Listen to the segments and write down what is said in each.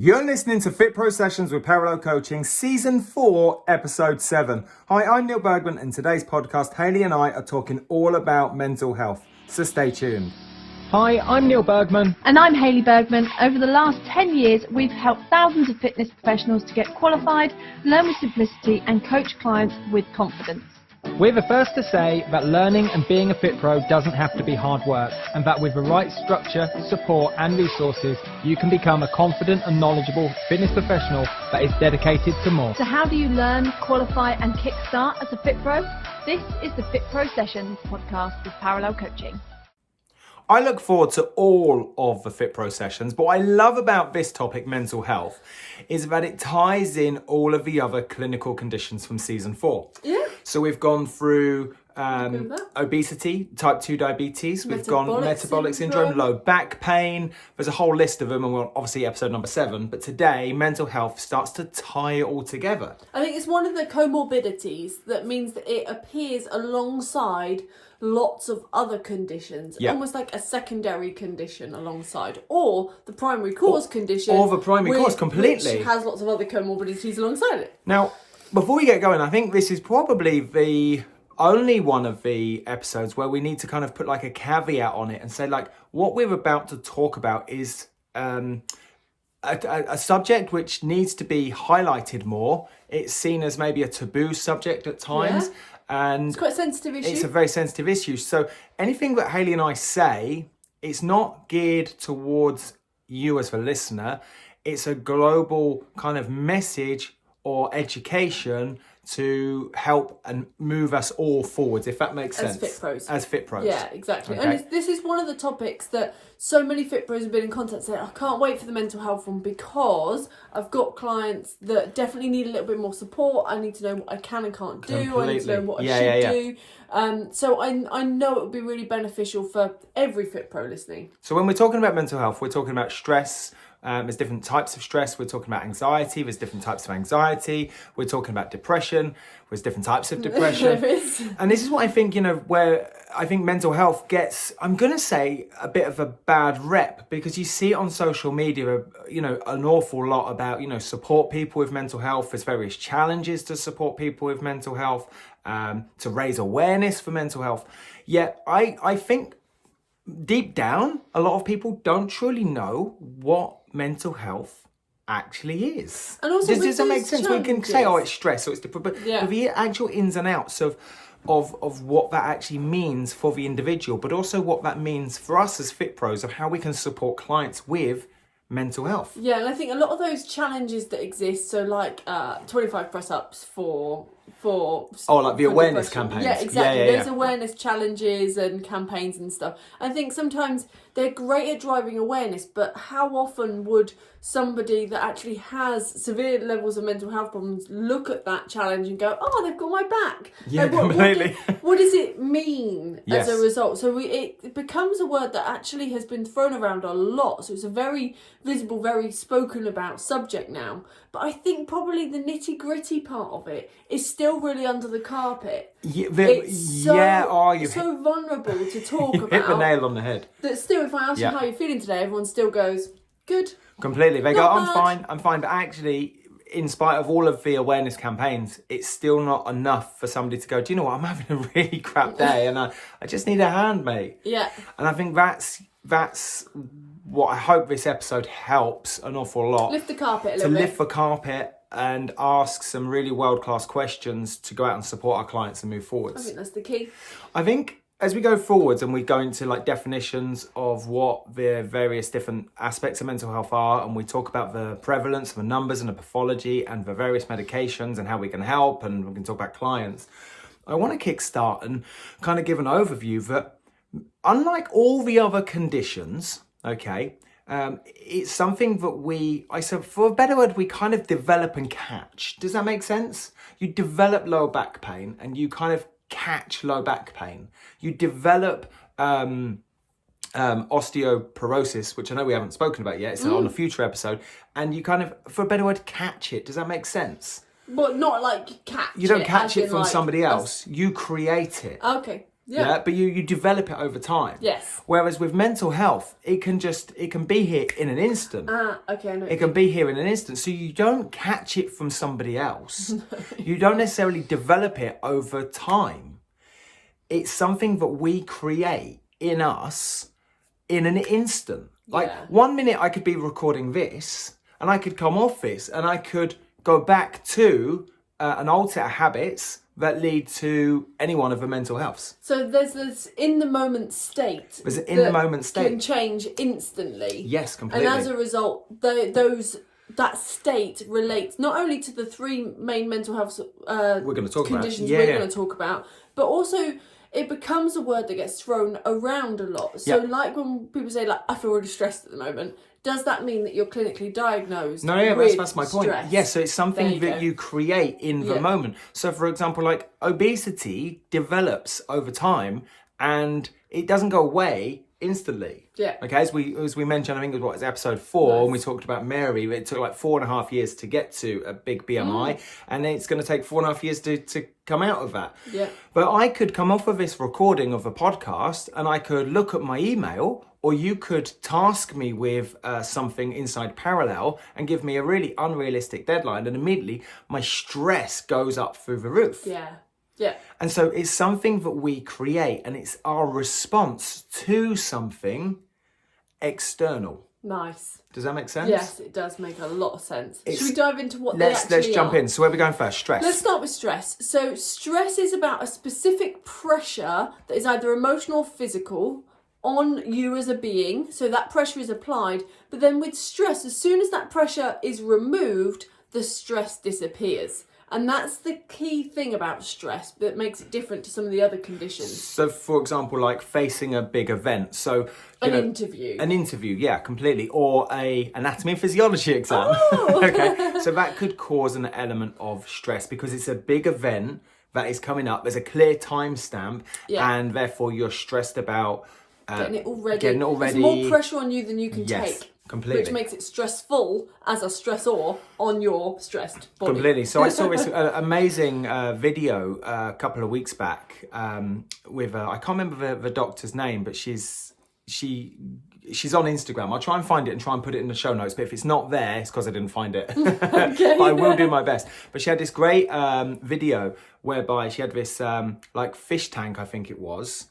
You're listening to FitPro Sessions with Parallel Coaching, Season 4, Episode 7. Hi, I'm Neil Bergman, and today's podcast, Hayley and I are talking all about mental health. So stay tuned. Hi, I'm Neil Bergman. And I'm Hayley Bergman. Over the last 10 years, we've helped thousands of fitness professionals to get qualified, learn with simplicity, and coach clients with confidence. We're the first to say that learning and being a fit pro doesn't have to be hard work, and that with the right structure, support and resources, you can become a confident and knowledgeable fitness professional that is dedicated to more. So how do you learn, qualify and kickstart as a fit pro? This is the FitPro Session Podcast with Parallel Coaching. I look forward to all of the FitPro sessions, but what I love about this topic, mental health, is that it ties in all of the other clinical conditions from Season 4. Yeah. So we've gone through obesity, type 2 diabetes, we've gone metabolic syndrome, low back pain. There's a whole list of them, and we're obviously episode number 7. But today, mental health starts to tie it all together. I think it's one of the comorbidities that means that it appears alongside lots of other conditions, almost like a secondary condition alongside, or the primary cause condition, or the primary cause completely, which has lots of other comorbidities alongside it. Now, before we get going, I think this is probably the only one of the episodes where we need to kind of put like a caveat on it and say, like, what we're about to talk about is a subject which needs to be highlighted more. It's seen as maybe a taboo subject at times. Yeah. And it's quite a sensitive issue. It's a very sensitive issue. So anything that Hayley and I say, it's not geared towards you as the listener. It's a global kind of message or education to help and move us all forwards, if that makes sense. As fit pros. Yeah, exactly. Okay. And this is one of the topics that so many fit pros have been in contact saying, I can't wait for the mental health one because I've got clients that definitely need a little bit more support. I need to know what I can and can't do. Completely. I need to know what I should do. So I know it would be really beneficial for every fit pro listening. So when we're talking about mental health, we're talking about stress. There's different types of stress. We're talking about anxiety. There's different types of anxiety. We're talking about depression. There's different types of depression. There is. And this is what I think, where I think mental health gets, I'm going to say, a bit of a bad rep, because you see it on social media, an awful lot about, support people with mental health. There's various challenges to support people with mental health, to raise awareness for mental health. Yet I think deep down, a lot of people don't truly know what mental health actually is. And also, does that make sense? We can say, it's stress or it's depression, but the actual ins and outs of what that actually means for the individual, but also what that means for us as fit pros of how we can support clients with mental health. Yeah, and I think a lot of those challenges that exist, so like 25 press-ups for like the awareness depression. campaigns. Yeah, exactly. Yeah. Those awareness challenges and campaigns and stuff. I think sometimes they're great at driving awareness, but how often would somebody that actually has severe levels of mental health problems look at that challenge and go, oh, they've got my back? Yeah, like, completely. What does it mean Yes. as a result? So it becomes a word that actually has been thrown around a lot. So it's a very visible, very spoken about subject now. But I think probably the nitty gritty part of it is still really under the carpet. Yeah, It's so vulnerable to talk you about. hit the nail on the head. That still, if I ask you how you're feeling today, everyone still goes, good. Completely. They go, Not I'm fine. But actually, in spite of all of the awareness campaigns, it's still not enough for somebody to go, do you know what, I'm having a really crap day and I just need a hand, mate. Yeah. And I think that's what I hope this episode helps an awful lot. Lift the carpet a little bit. To lift the carpet and ask some really world-class questions to go out and support our clients and move forwards. I think that's the key. I think as we go forwards and we go into like definitions of what the various different aspects of mental health are, and we talk about the prevalence, the numbers and the pathology and the various medications and how we can help, and we can talk about clients, I want to kickstart and kind of give an overview that unlike all the other conditions, it's something that for a better word, we kind of develop and catch. Does that make sense? You develop lower back pain and you kind of catch low back pain. You develop osteoporosis, which I know we haven't spoken about yet. It's on a future episode. And you kind of, for a better word, catch it. Does that make sense? But not like catch it. You don't catch it from somebody else. You create it. Okay. Yeah. But you develop it over time. Yes. Whereas with mental health, it can be here in an instant. Okay, I know. It can be here in an instant. So you don't catch it from somebody else. You don't necessarily develop it over time. It's something that we create in us in an instant. Like 1 minute I could be recording this and I could come off this and I could go back to an old set of habits that lead to any one of the mental healths. So there's this in the moment state. There's an in the moment state. Can change instantly. Yes, completely. And as a result, that state relates not only to the three main mental health we're going to talk conditions about. we're going to talk about, but also it becomes a word that gets thrown around a lot. So like when people say like, I feel really stressed at the moment, does that mean that you're clinically diagnosed? No, yeah, with that's my point. stress? Yes, so it's something that you create in the moment. So for example, like obesity develops over time and it doesn't go away instantly. Yeah. Okay, as we mentioned, I think it was episode 4, and we talked about Mary. It took like 4.5 years to get to a big BMI, and it's going to take 4.5 years to come out of that. Yeah. But I could come off of this recording of a podcast, and I could look at my email, or you could task me with something inside Parallel and give me a really unrealistic deadline, and immediately my stress goes up through the roof. Yeah. Yeah. And so it's something that we create, and it's our response to something external. Nice. Does that make sense? Yes, it does make a lot of sense. Should we dive into what they actually Let's jump are? in. So where are we going first? Stress. Let's start with stress. So stress is about a specific pressure that is either emotional or physical on you as a being. So that pressure is applied. But then with stress, as soon as that pressure is removed, the stress disappears. And that's the key thing about stress that makes it different to some of the other conditions. So, for example, like facing a big event. So, An interview, yeah, completely. Or a anatomy and physiology exam. Oh. Okay, so that could cause an element of stress because it's a big event that is coming up. There's a clear timestamp, and therefore you're stressed about getting it all ready. There's more pressure on you than you can take. Completely. Which makes it stressful as a stressor on your stressed body. Completely. So I saw this amazing video a couple of weeks back with I can't remember the doctor's name, but she's on Instagram. I'll try and find it and try and put it in the show notes. But if it's not there, it's because I didn't find it. Okay. But I will do my best. But she had this great video whereby she had this like fish tank, I think it was.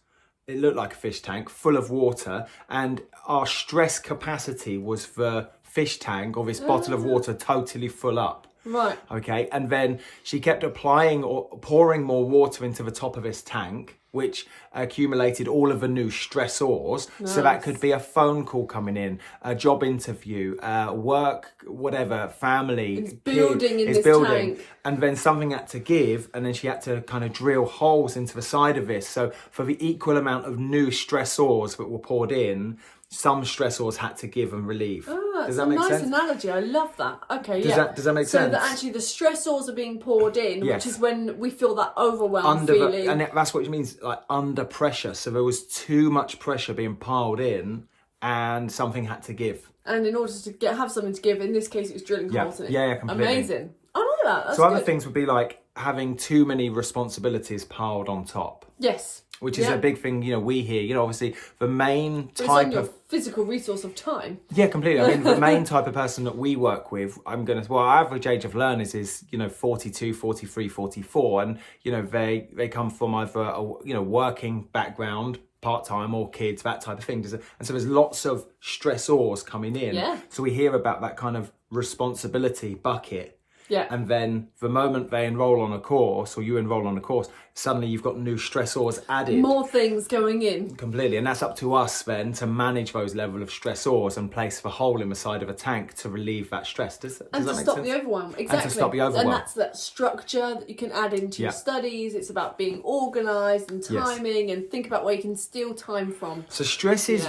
It looked like a fish tank full of water, and our stress capacity was the fish tank or this bottle of water totally full up. Right. Okay. And then she kept applying or pouring more water into the top of this tank, which accumulated all of the new stressors. Nice. So that could be a phone call coming in, a job interview, work, whatever, family. It's building in this tank. And then something had to give, and then she had to kind of drill holes into the side of this. So for the equal amount of new stressors that were poured in, some stressors had to give and relieve. Does that make sense? Nice analogy. I love that. Okay, Does that make sense? So that actually the stressors are being poured in, which is when we feel that overwhelmed feeling. And that's what it means, like under pressure. So there was too much pressure being piled in, and something had to give. And in order to have something to give, in this case, it was drilling holes in it. Yeah, completely. Amazing. I like that. That's so good. other things would be like having too many responsibilities piled on top. Yes. Which is a big thing, we hear, obviously the main But type it's on of... your physical resource of time. Yeah, completely. I mean, the main type of person that we work with, our average age of learners is, 42, 43, 44. And, they come from either a, working background, part-time or kids, that type of thing. And so there's lots of stressors coming in. Yeah. So we hear about that kind of responsibility bucket. Yeah. And then the moment they enroll on a course or you enroll on a course, suddenly you've got new stressors added. More things going in. Completely. And that's up to us then to manage those level of stressors and place the hole in the side of a tank to relieve that stress. Does that make sense? And to stop the overwhelm. Exactly. And to stop the overwhelm. And that's that structure that you can add into your studies. It's about being organised and timing and think about where you can steal time from. So stress is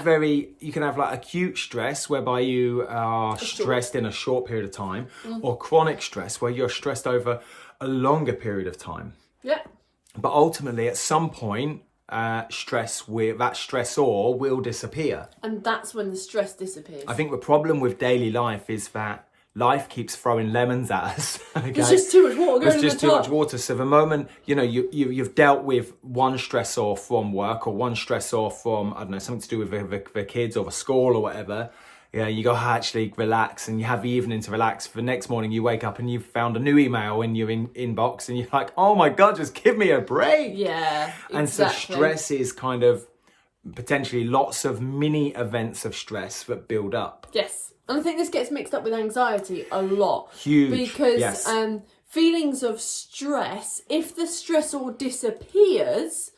you can have like acute stress whereby you are stressed in a short period of time or chronic stress where you're stressed over a longer period of time. Yeah. But ultimately, at some point, that stressor will disappear. And that's when the stress disappears. I think the problem with daily life is that life keeps throwing lemons at us. Okay? There's just too much water going in the top. There's just too much water. So the moment, you've dealt with one stressor from work or one stressor from, I don't know, something to do with the kids or the school or whatever, you go, actually relax, and you have the evening to relax. The next morning you wake up and you've found a new email in your inbox and you're like, oh my God, just give me a break. Yeah, exactly. And so stress is kind of potentially lots of mini events of stress that build up. Yes. And I think this gets mixed up with anxiety a lot. Huge. Because yes. Feelings of stress, if the stressor disappears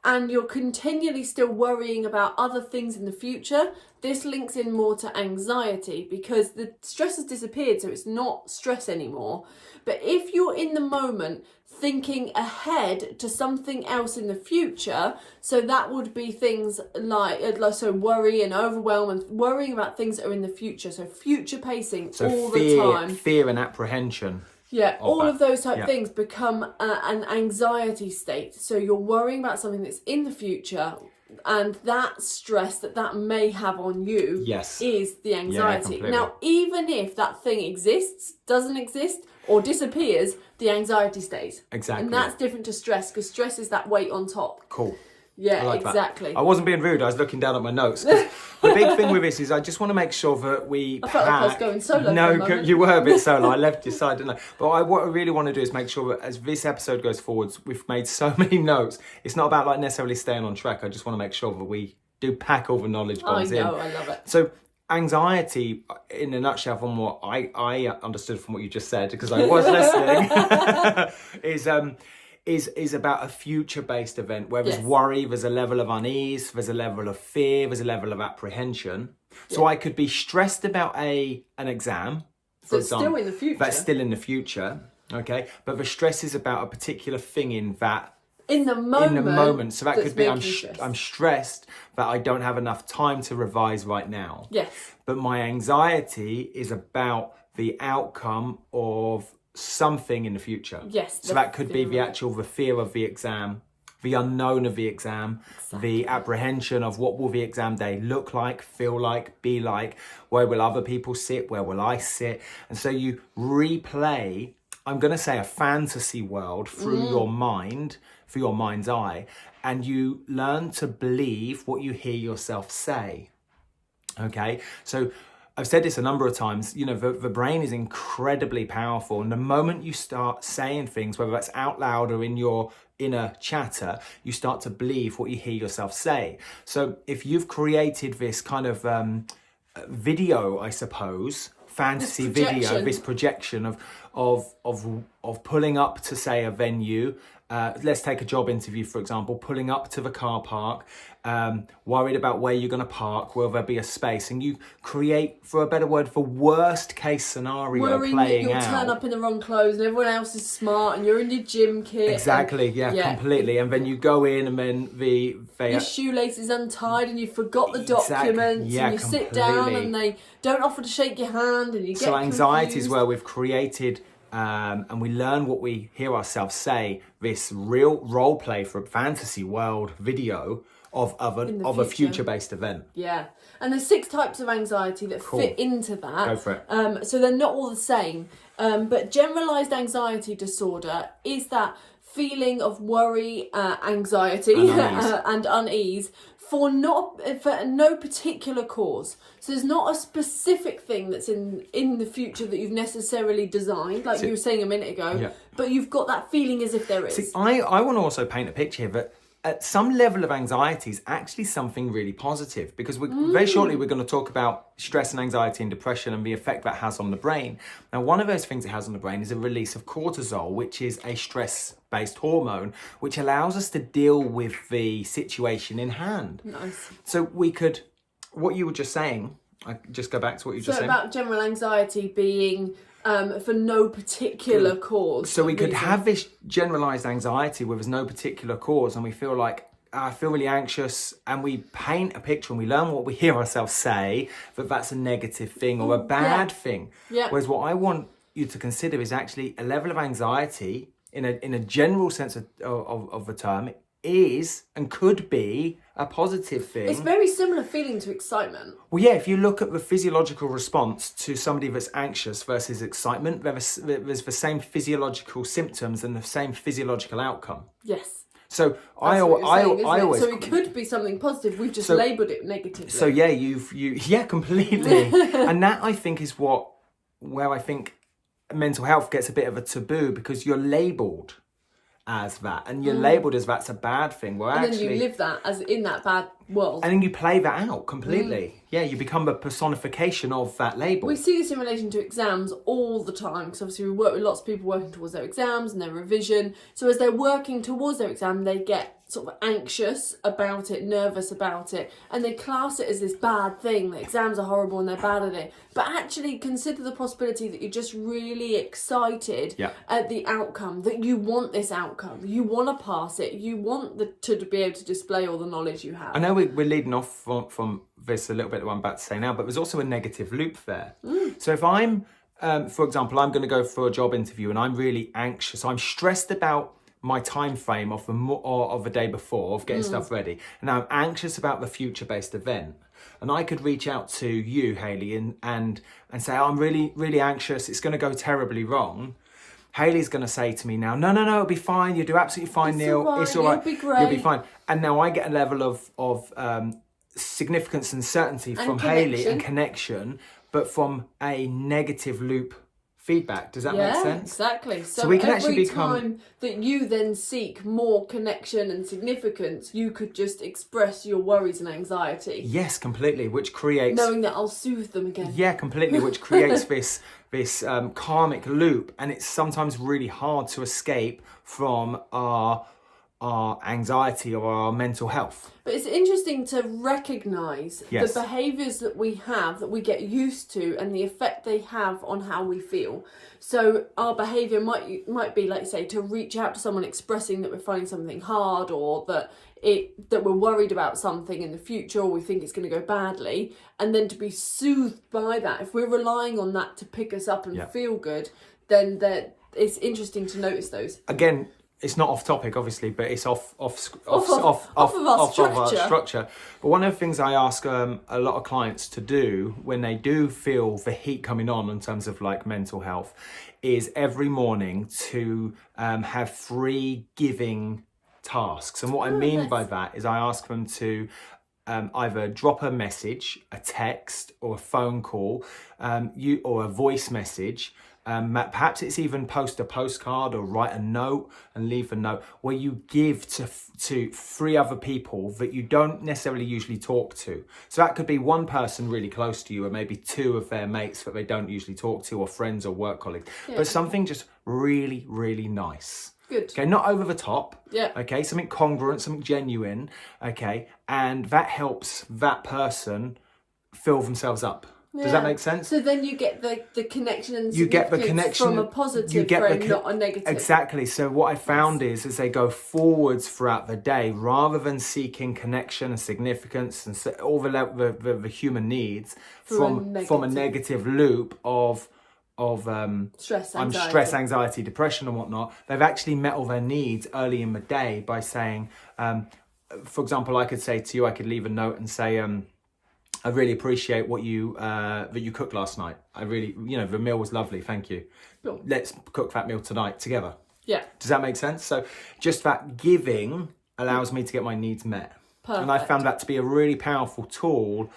and you're continually still worrying about other things in the future, this links in more to anxiety because the stress has disappeared, so it's not stress anymore. But if you're in the moment thinking ahead to something else in the future, so that would be things like so worry and overwhelm and worrying about things that are in the future, so future pacing all the time. Fear and apprehension. Yeah, all of those type of things become an anxiety state. So you're worrying about something that's in the future, and that stress that may have on you is the anxiety. Now, even if that thing exists, doesn't exist, or disappears, the anxiety stays. Exactly. And that's different to stress, because stress is that weight on top. Cool. Yeah, like exactly. That. I wasn't being rude. I was looking down at my notes. The big thing with this is I just want to make sure that we I felt like I was going solo. No, you were a bit solo. I left your side, didn't I? But what I really want to do is make sure that as this episode goes forwards, we've made so many notes. It's not about like necessarily staying on track. I just want to make sure that we do pack all the knowledge bombs in. I know, I love it. So anxiety, in a nutshell, from what I understood from what you just said, because I was listening, is about a future-based event where there's worry, there's a level of unease, there's a level of fear, there's a level of apprehension. So I could be stressed about an exam, for example. Still in the future. That's still in the future, okay? But the stress is about a particular thing in the moment. So that could be I'm stressed that I don't have enough time to revise right now. Yes. But my anxiety is about the outcome of something in the future. Yes. So that could be the fear of the exam, the unknown of the exam, the apprehension of what will the exam day look like, feel like, be like, where will other people sit, where will I sit? And so you replay, I'm going to say, a fantasy world through your mind, through your mind's eye, and you learn to believe what you hear yourself say. Okay? So I've said this a number of times, the brain is incredibly powerful. And the moment you start saying things, whether that's out loud or in your inner chatter, you start to believe what you hear yourself say. So if you've created this kind of video, I suppose, fantasy video, this projection of pulling up to, say, a venue, let's take a job interview, for example, pulling up to the car park, worried about where you're going to park, will there be a space, and you create, for a better word, the worst case scenario worrying playing that you'll turn up in the wrong clothes and everyone else is smart and you're in your gym kit. Exactly, completely. And then you go in and then your shoelace is untied and you forgot the documents, and you sit down and they don't offer to shake your hand and you get So anxiety confused. is where we've created and we learn what we hear ourselves say, this real role play for a fantasy world video of a future-based event. Yeah. And there's 6 types of anxiety that fit into that. Go for it. So they're not all the same. But generalized anxiety disorder is that feeling of worry, anxiety and unease for no particular cause. So there's not a specific thing that's in the future that you've necessarily designed, like you were saying a minute ago, but you've got that feeling as if there is. See, I want to also paint a picture here that at some level of anxiety is actually something really positive, because very shortly we're going to talk about stress and anxiety and depression and the effect that has on the brain. Now, one of those things it has on the brain is a release of cortisol, which is a stress-based hormone, which allows us to deal with the situation in hand. Nice. So what you were just saying, I just go back to what you just said. So about general anxiety being for no particular cause. So we could have this generalized anxiety where there's no particular cause, and we feel like, I feel really anxious, and we paint a picture and we learn what we hear ourselves say, that that's a negative thing or a bad thing. Yeah. Whereas what I want you to consider is actually a level of anxiety in a general sense of the term is and could be a positive thing. It's very similar feeling to excitement. Well, yeah, if you look at the physiological response to somebody that's anxious versus excitement, there's the same physiological symptoms and the same physiological outcome. Yes. So That's what you're saying, I always. So it could be something positive. We've just labelled it negatively. So yeah, yeah, completely. And that I think is where I think mental health gets a bit of a taboo, because you're labelled as that, and you're labelled as that's a bad thing. Well, and then you live that as in that bad world. And then you play that out completely. Yeah, you become the personification of that label. We see this in relation to exams all the time, because obviously we work with lots of people working towards their exams and their revision. So as they're working towards their exam, they get sort of anxious about it, nervous about it, and they class it as this bad thing, that exams are horrible and they're bad at it. But actually consider the possibility that you're just really excited at the outcome, that you want this outcome, you want to pass it, you want to be able to display all the knowledge you have. I know we're leading off from this a little bit, what I'm about to say now, but there's also a negative loop there. So if I'm, for example, I'm going to go for a job interview and I'm really anxious, I'm stressed about my time frame of the day before, of getting stuff ready, and I'm anxious about the future-based event, and I could reach out to you, Hayley, and say, oh, I'm really, really anxious, it's going to go terribly wrong. Hayley's going to say to me now, no, it'll be fine, you'll do absolutely fine, Neil, it's all right, you'll be great, you'll be fine. And now I get a level of significance and certainty from Hayley and connection, but from a negative loop feedback. Does that make sense? Exactly. So we can every actually become time that you then seek more connection and significance, you could just express your worries and anxiety. Yes, completely. Which creates, knowing that I'll soothe them again. Yeah, completely. Which creates this karmic loop, and it's sometimes really hard to escape from our anxiety or our mental health. But it's interesting to recognise the behaviours that we have, that we get used to, and the effect they have on how we feel. So our behaviour might be, like say, to reach out to someone expressing that we're finding something hard, or that we're worried about something in the future, or we think it's going to go badly, and then to be soothed by that. If we're relying on that to pick us up and feel good, then it's interesting to notice those. Again, it's not off topic, obviously, but it's off of our structure. But one of the things I ask a lot of clients to do when they do feel the heat coming on in terms of like mental health is every morning to have 3 giving tasks. And what I mean by that is I ask them to either drop a message, a text, or a phone call, or a voice message. Perhaps it's even post a postcard or write a note and leave a note where you give to 3 other people that you don't necessarily usually talk to. So that could be one person really close to you, or maybe 2 of their mates that they don't usually talk to, or friends or work colleagues. But something just really, really nice. Good. Okay, not over the top. Yeah. Okay, something congruent, something genuine. Okay, and that helps that person fill themselves up. Does that make sense? So then you get the connection and you get the connection from a positive frame, not a negative. Exactly. So what I found is as they go forwards throughout the day, rather than seeking connection and significance and all the human needs from a negative loop of stress, anxiety, depression and whatnot, they've actually met all their needs early in the day by saying, for example, I could say to you, I could leave a note and say, I really appreciate what that you cooked last night. I really, the meal was lovely. Thank you. Cool. Let's cook that meal tonight together. Yeah. Does that make sense? So just that giving allows me to get my needs met. Perfect. And I found that to be a really powerful tool,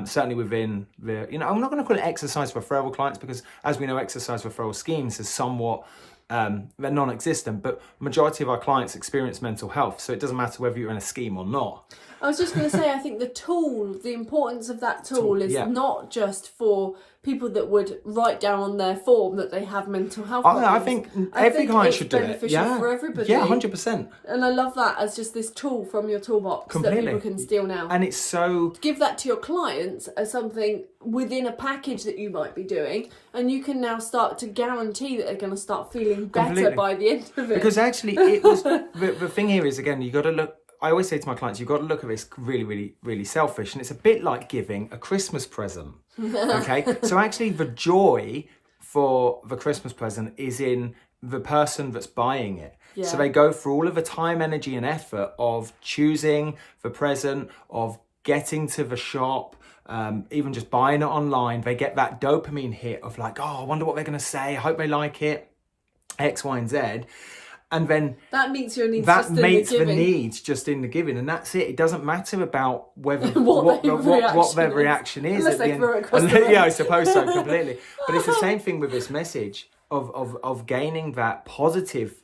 certainly within I'm not going to call it exercise referral clients, because as we know, exercise referral schemes is somewhat, they're non-existent, but majority of our clients experience mental health. So it doesn't matter whether you're in a scheme or not. I was just going to say, I think the importance of that tool is not just for people that would write down on their form that they have mental health problems. I think every client should do it. It's beneficial for everybody. Yeah, 100%. And I love that as just this tool from your toolbox that people can steal now. And it's so... Give that to your clients as something within a package that you might be doing, and you can now start to guarantee that they're going to start feeling better by the end of it. Because actually, it was... the thing here is, again, you got to look... I always say to my clients, you've got to look at this really, really, really selfish. And it's a bit like giving a Christmas present. Okay? So actually the joy for the Christmas present is in the person that's buying it. Yeah. So they go through all of the time, energy and effort of choosing the present, of getting to the shop, even just buying it online. They get that dopamine hit of like, oh, I wonder what they're going to say. I hope they like it, X, Y, and Z. And then that meets your needs. That just in meets the the giving. needs just in the giving, and that's it. It doesn't matter about whether What their reaction is. Unless at they the throw it end. across the room. Yeah, I suppose so, completely. But it's the same thing with this message of gaining that positive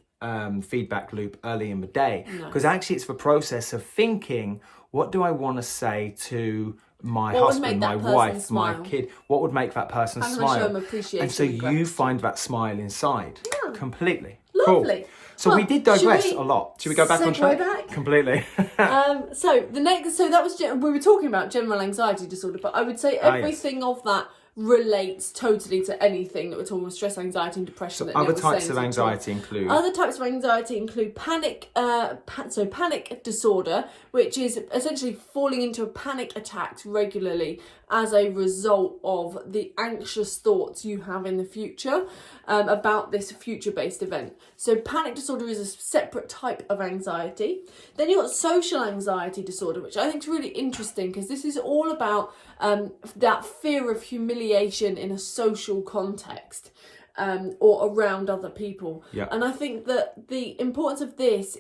feedback loop early in the day, because actually it's the process of thinking, what do I want to say to my husband, my wife, my kid? What would make that person smile? Show them appreciation and so you find that smile inside. Yeah. Completely. Lovely. Cool. So we did digress a lot. Should we go back on track? Back? Completely. So that was we were talking about general anxiety disorder, but I would say everything of that relates totally to anything that we're talking about: stress, anxiety, and depression. So other types of anxiety include? Other types of anxiety include panic. Panic disorder, which is essentially falling into a panic attacks regularly as a result of the anxious thoughts you have in the future about this future-based event. So panic disorder is a separate type of anxiety. Then you've got social anxiety disorder, which I think is really interesting because this is all about that fear of humiliation in a social context or around other people. Yeah. And I think that the importance of this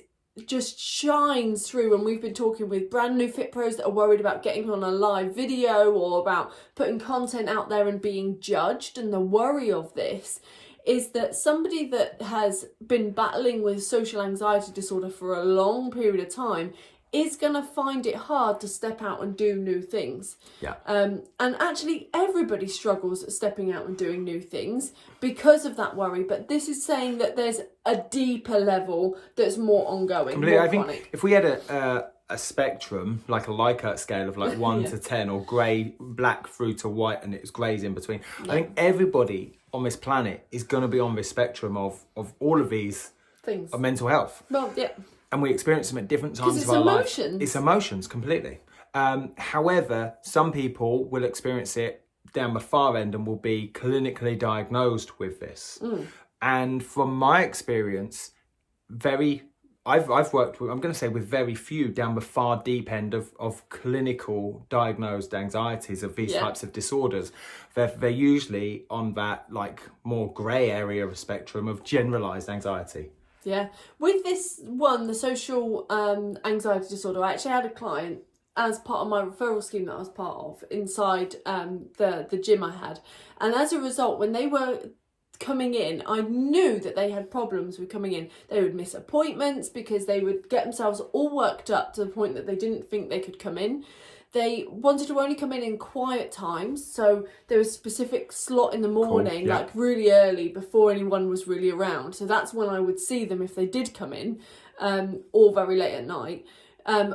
just shines through when we've been talking with brand new fit pros that are worried about getting on a live video or about putting content out there and being judged. And the worry of this is that somebody that has been battling with social anxiety disorder for a long period of time is going to find it hard to step out and do new things. Yeah. And actually everybody struggles at stepping out and doing new things because of that worry. But this is saying that there's a deeper level that's more ongoing, Completely. more I think chronic. if we had a spectrum, like a Likert scale of like 1 to 10, or grey, black through to white, and it's greys in between. I think everybody on this planet is going to be on this spectrum of all of these Things. of mental health. Well, yeah. And we experience them at different times Because of our it's life. It's emotions, completely. However, some people will experience it down the far end and will be clinically diagnosed with this. And from my experience, I've worked with, I'm going to say with very few down the far deep end of clinical diagnosed anxieties of these types of disorders. They're usually on that like more grey area of a spectrum of generalised anxiety. Yeah. With this one, the social anxiety disorder, I actually had a client as part of my referral scheme that I was part of inside the gym I had. And as a result, when they were coming in, I knew that they had problems with coming in. They would miss appointments because they would get themselves all worked up to the point that they didn't think they could come in. They wanted to only come in quiet times, so there was a specific slot in the morning, like really early before anyone was really around. So that's when I would see them if they did come in, or very late at night.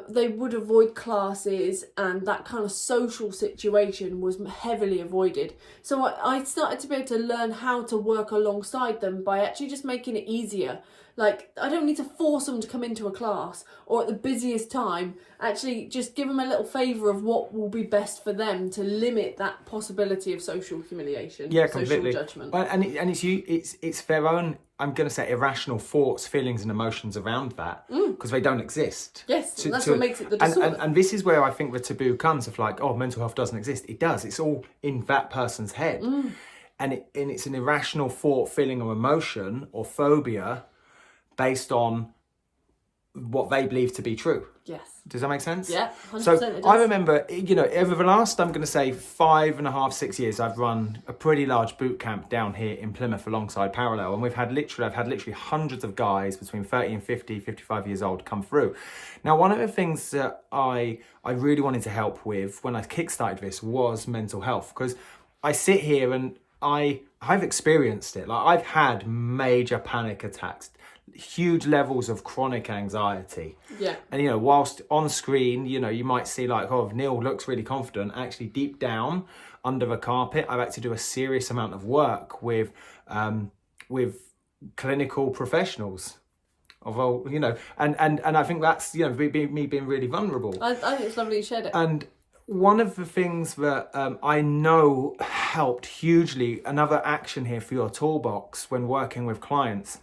They would avoid classes, and that kind of social situation was heavily avoided. So I started to be able to learn how to work alongside them by actually just making it easier. Like, I don't need to force them to come into a class or at the busiest time. Actually, just give them a little favour of what will be best for them to limit that possibility of social humiliation, completely. social judgment. Well, and it's their own, I'm going to say, irrational thoughts, feelings and emotions around that because they don't exist. Yes, that's what makes it the disorder. And this is where I think the taboo comes of like, oh, mental health doesn't exist. It does. It's all in that person's head. And it's an irrational thought, feeling or emotion or phobia based on what they believe to be true. Yes. Does that make sense? Yeah, 100% So it does. I remember, over the last, I'm going to say 5.5, 6 years, I've run a pretty large boot camp down here in Plymouth alongside Parallel. And I've had literally hundreds of guys between 30 and 50, 55 years old come through. Now, one of the things that I really wanted to help with when I kickstarted this was mental health, because I sit here and I've experienced it. Like, I've had major panic attacks, huge levels of chronic anxiety. Yeah. And, whilst on screen, you might see like, oh, Neil looks really confident. Actually, deep down under the carpet, I've had to do a serious amount of work with clinical professionals. Although, and I think that's, me being really vulnerable. I think it's lovely you shared it. And one of the things that I know helped hugely, another action here for your toolbox when working with clients,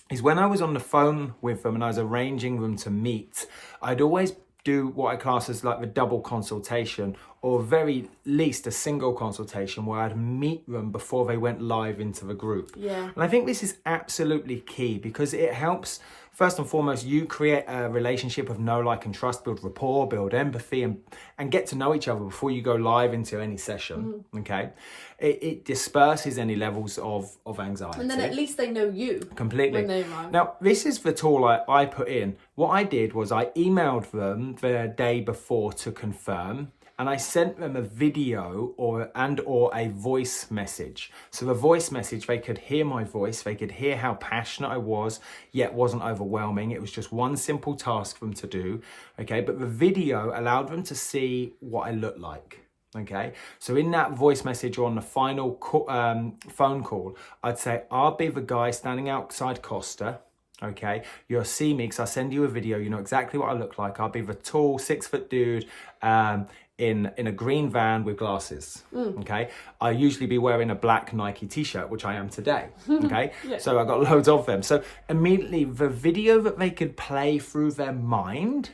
is when I was on the phone with them and I was arranging them to meet, I'd always do what I class as like the double consultation, or very least a single consultation where I'd meet them before they went live into the group. Yeah. And I think this is absolutely key because it helps, first and foremost, you create a relationship of know, like, and trust, build rapport, build empathy, and get to know each other before you go live into any session, okay? It disperses any levels of anxiety. And then at least they know you. Completely. When they arrive. Now, this is the tool I put in. What I did was I emailed them the day before to confirm, and I sent them a video or a voice message. So the voice message, they could hear my voice, they could hear how passionate I was, yet wasn't overwhelming. It was just one simple task for them to do, okay? But the video allowed them to see what I looked like. Okay, so in that voice message or on the final phone call, I'd say, I'll be the guy standing outside Costa. Okay, you'll see me because I send you a video. You know exactly what I look like. I'll be the tall 6-foot dude in a green van with glasses. Okay, I usually be wearing a black Nike t-shirt, which I am today. Okay, Yeah. So I got loads of them. So immediately the video that they could play through their mind,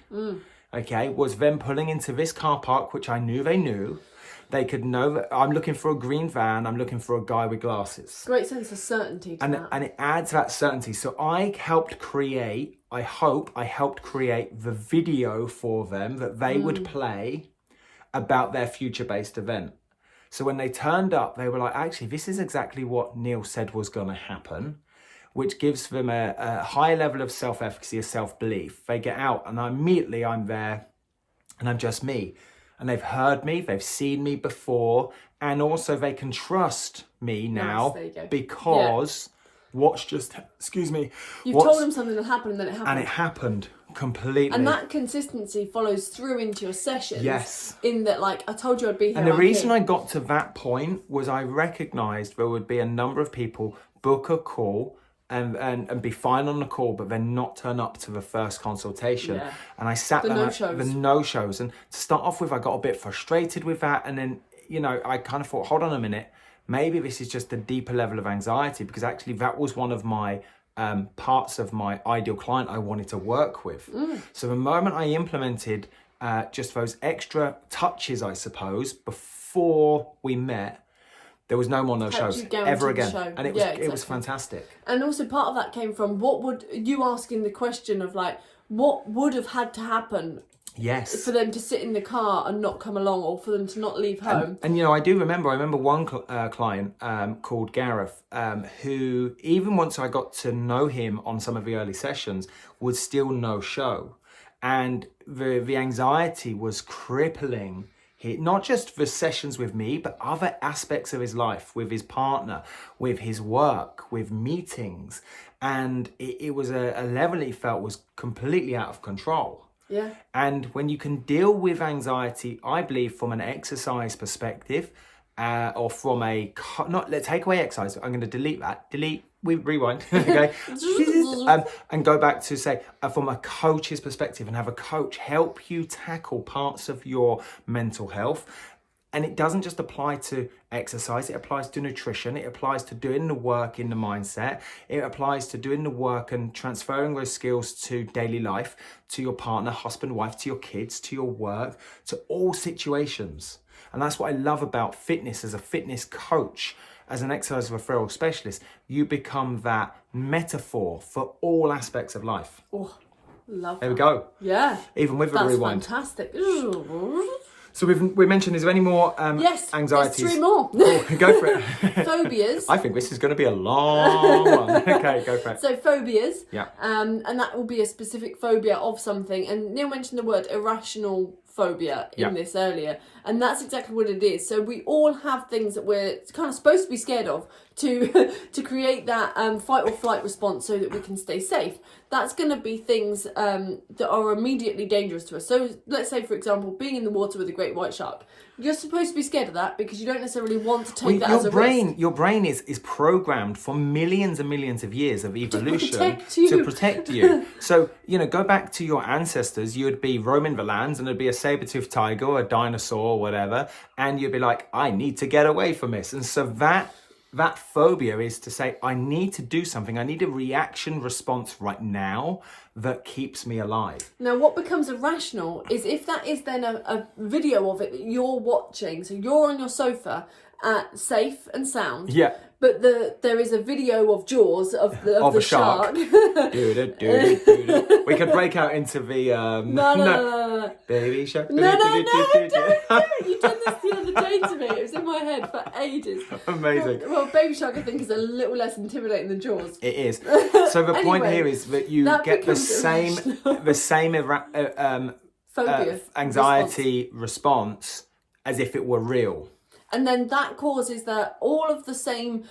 okay, was them pulling into this car park, which I knew they knew. They could know that I'm looking for a green van, I'm looking for a guy with glasses. Great sense of certainty to that. And it adds that certainty. So I helped create, I helped create the video for them that they would play about their future-based event. So when they turned up, they were like, actually, this is exactly what Neil said was going to happen, which gives them a high level of self-efficacy, a self-belief. They get out and immediately I'm there and I'm just me. And they've heard me, they've seen me before, and also they can trust me now there you go. because what's just, You've told them something that happened and then it happened. and it happened completely. And that consistency follows through into your sessions. Yes. In that, like, I told you I'd be here. And the I'm reason here. I got to that point was I recognized there would be a number of people book a call and be fine on the call, but then not turn up to the first consultation. Yeah. And I sat The there, no-shows. the no-shows. And to start off with, I got a bit frustrated with that. And then, you know, I kind of thought, hold on a minute, maybe this is just a deeper level of anxiety, because actually that was one of my parts of my ideal client I wanted to work with. So the moment I implemented just those extra touches, I suppose, before we met, there was no more no-shows ever again. And it was fantastic. And also part of that came from what would you asking the question of, like, what would have had to happen Yes. for them to sit in the car and not come along, or for them to not leave home. And you know, I remember one client called Gareth, who even once I got to know him on some of the early sessions, would still no-show. And the anxiety was crippling. Not just the sessions with me, but other aspects of his life, with his partner, with his work, with meetings. And it was a level he felt was completely out of control. Yeah. And when you can deal with anxiety, I believe from an exercise perspective, or from let's take away exercise. I'm going to delete that. Rewind. Okay. And go back to say, from a coach's perspective, and have a coach help you tackle parts of your mental health. And it doesn't just apply to exercise, it applies to nutrition, it applies to doing the work in the mindset, it applies to doing the work and transferring those skills to daily life, to your partner, husband, wife, to your kids, to your work, to all situations. And that's what I love about fitness as a fitness coach, as an exercise referral specialist. You become that metaphor for all aspects of life. Oh, love There we that. go. Yeah. Even with the That's rewind. fantastic. So we mentioned, is there any more Yes, anxieties? there's 3 more. Oh, go for it. Phobias. I think this is going to be a long one. Okay, go for it. So phobias, Yeah. and that will be a specific phobia of something. And Neil mentioned the word irrational phobia in Yeah. this earlier, and that's exactly what it is. So we all have things that we're kind of supposed to be scared of to create that fight or flight response so that we can stay safe. That's going to be things that are immediately dangerous to us. So let's say, for example, being in the water with a great white shark. You're supposed to be scared of that because you don't necessarily want to take that as a risk. Your brain is programmed for millions and millions of years of evolution to protect you. So, go back to your ancestors. You would be roaming the lands and there'd be a saber-toothed tiger or a dinosaur or whatever. And you'd be like, I need to get away from this. And so that phobia is to say, I need to do something. I need a reaction response right now that keeps me alive. Now, what becomes irrational is if that is then a video of it that you're watching. So you're on your sofa, safe and sound. Yeah. But there is a video of Jaws of the shark. We could break out into the No. Baby shark. No, don't do it. You done this the other day to me. It was in my head for ages. Amazing. Well, Baby Shark I think is a little less intimidating than Jaws. It is. So the point here is that you get the same phobia anxiety response as if it were real. And then that causes all of the same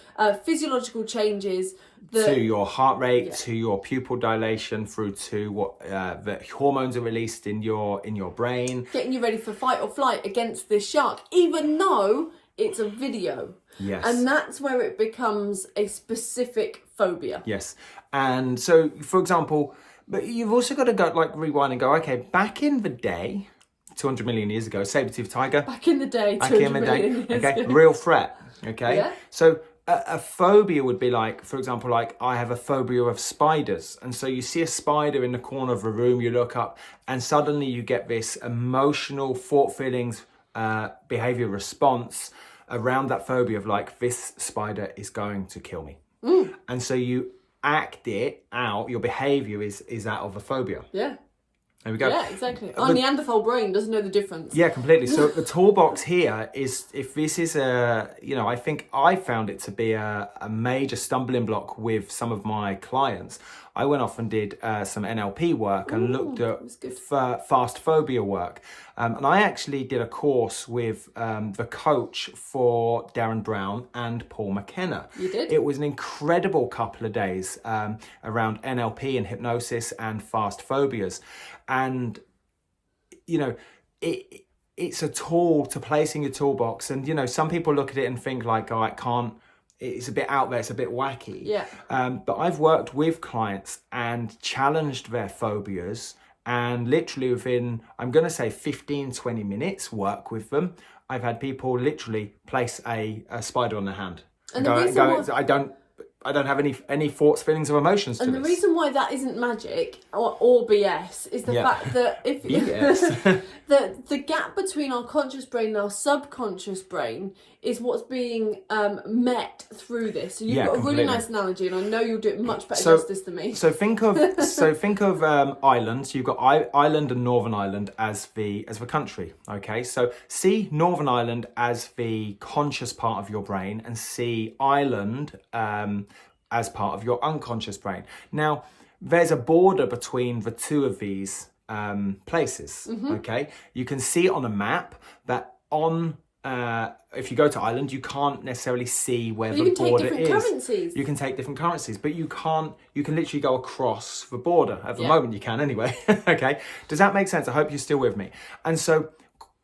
physiological changes to your heart rate, to your pupil dilation, through to what the hormones are released in your brain, getting you ready for fight or flight against this shark, even though it's a video. Yes. And that's where it becomes a specific phobia. Yes. And so, for example, but you've also got to go rewind and go, okay, back in the day, 200 million years ago, saber-toothed tiger. Back in the day, 200 million years ago. Real threat, okay? Yeah. So a phobia would be for example, I have a phobia of spiders. And so you see a spider in the corner of a room, you look up, and suddenly you get this emotional thought, feelings, behavior response around that phobia of this spider is going to kill me. And so you act it out, your behavior is that of a phobia. Yeah. There we go. Yeah, exactly. Our Neanderthal brain doesn't know the difference. Yeah, completely. So the toolbox here is, if this is I think I found it to be a major stumbling block with some of my clients. I went off and did some NLP work and looked at fast phobia work. And I actually did a course with the coach for Darren Brown and Paul McKenna. You did? It was an incredible couple of days around NLP and hypnosis and fast phobias. And, it's a tool to place in your toolbox. And, some people look at it and think it can't, it's a bit out there, it's a bit wacky. Yeah. But I've worked with clients and challenged their phobias, and literally within, I'm going to say 15, 20 minutes work with them, I've had people literally place a spider on their hand. And I don't have any thoughts, feelings, or emotions to this. And the reason why that isn't magic or BS is the fact that if the gap between our conscious brain and our subconscious brain is what's being met through this. So you've got a really nice analogy, and I know you'll do it much better justice than me. So think of islands. You've got Ireland and Northern Ireland as the country. Okay, so see Northern Ireland as the conscious part of your brain, and see Ireland as part of your unconscious brain. Now, there's a border between the two of these places. Okay, you can see on a map that if you go to Ireland, you can't necessarily see where the border is. You can take different currencies, but you can literally go across the border. At the moment you can anyway. Okay, does that make sense? I hope you're still with me. And so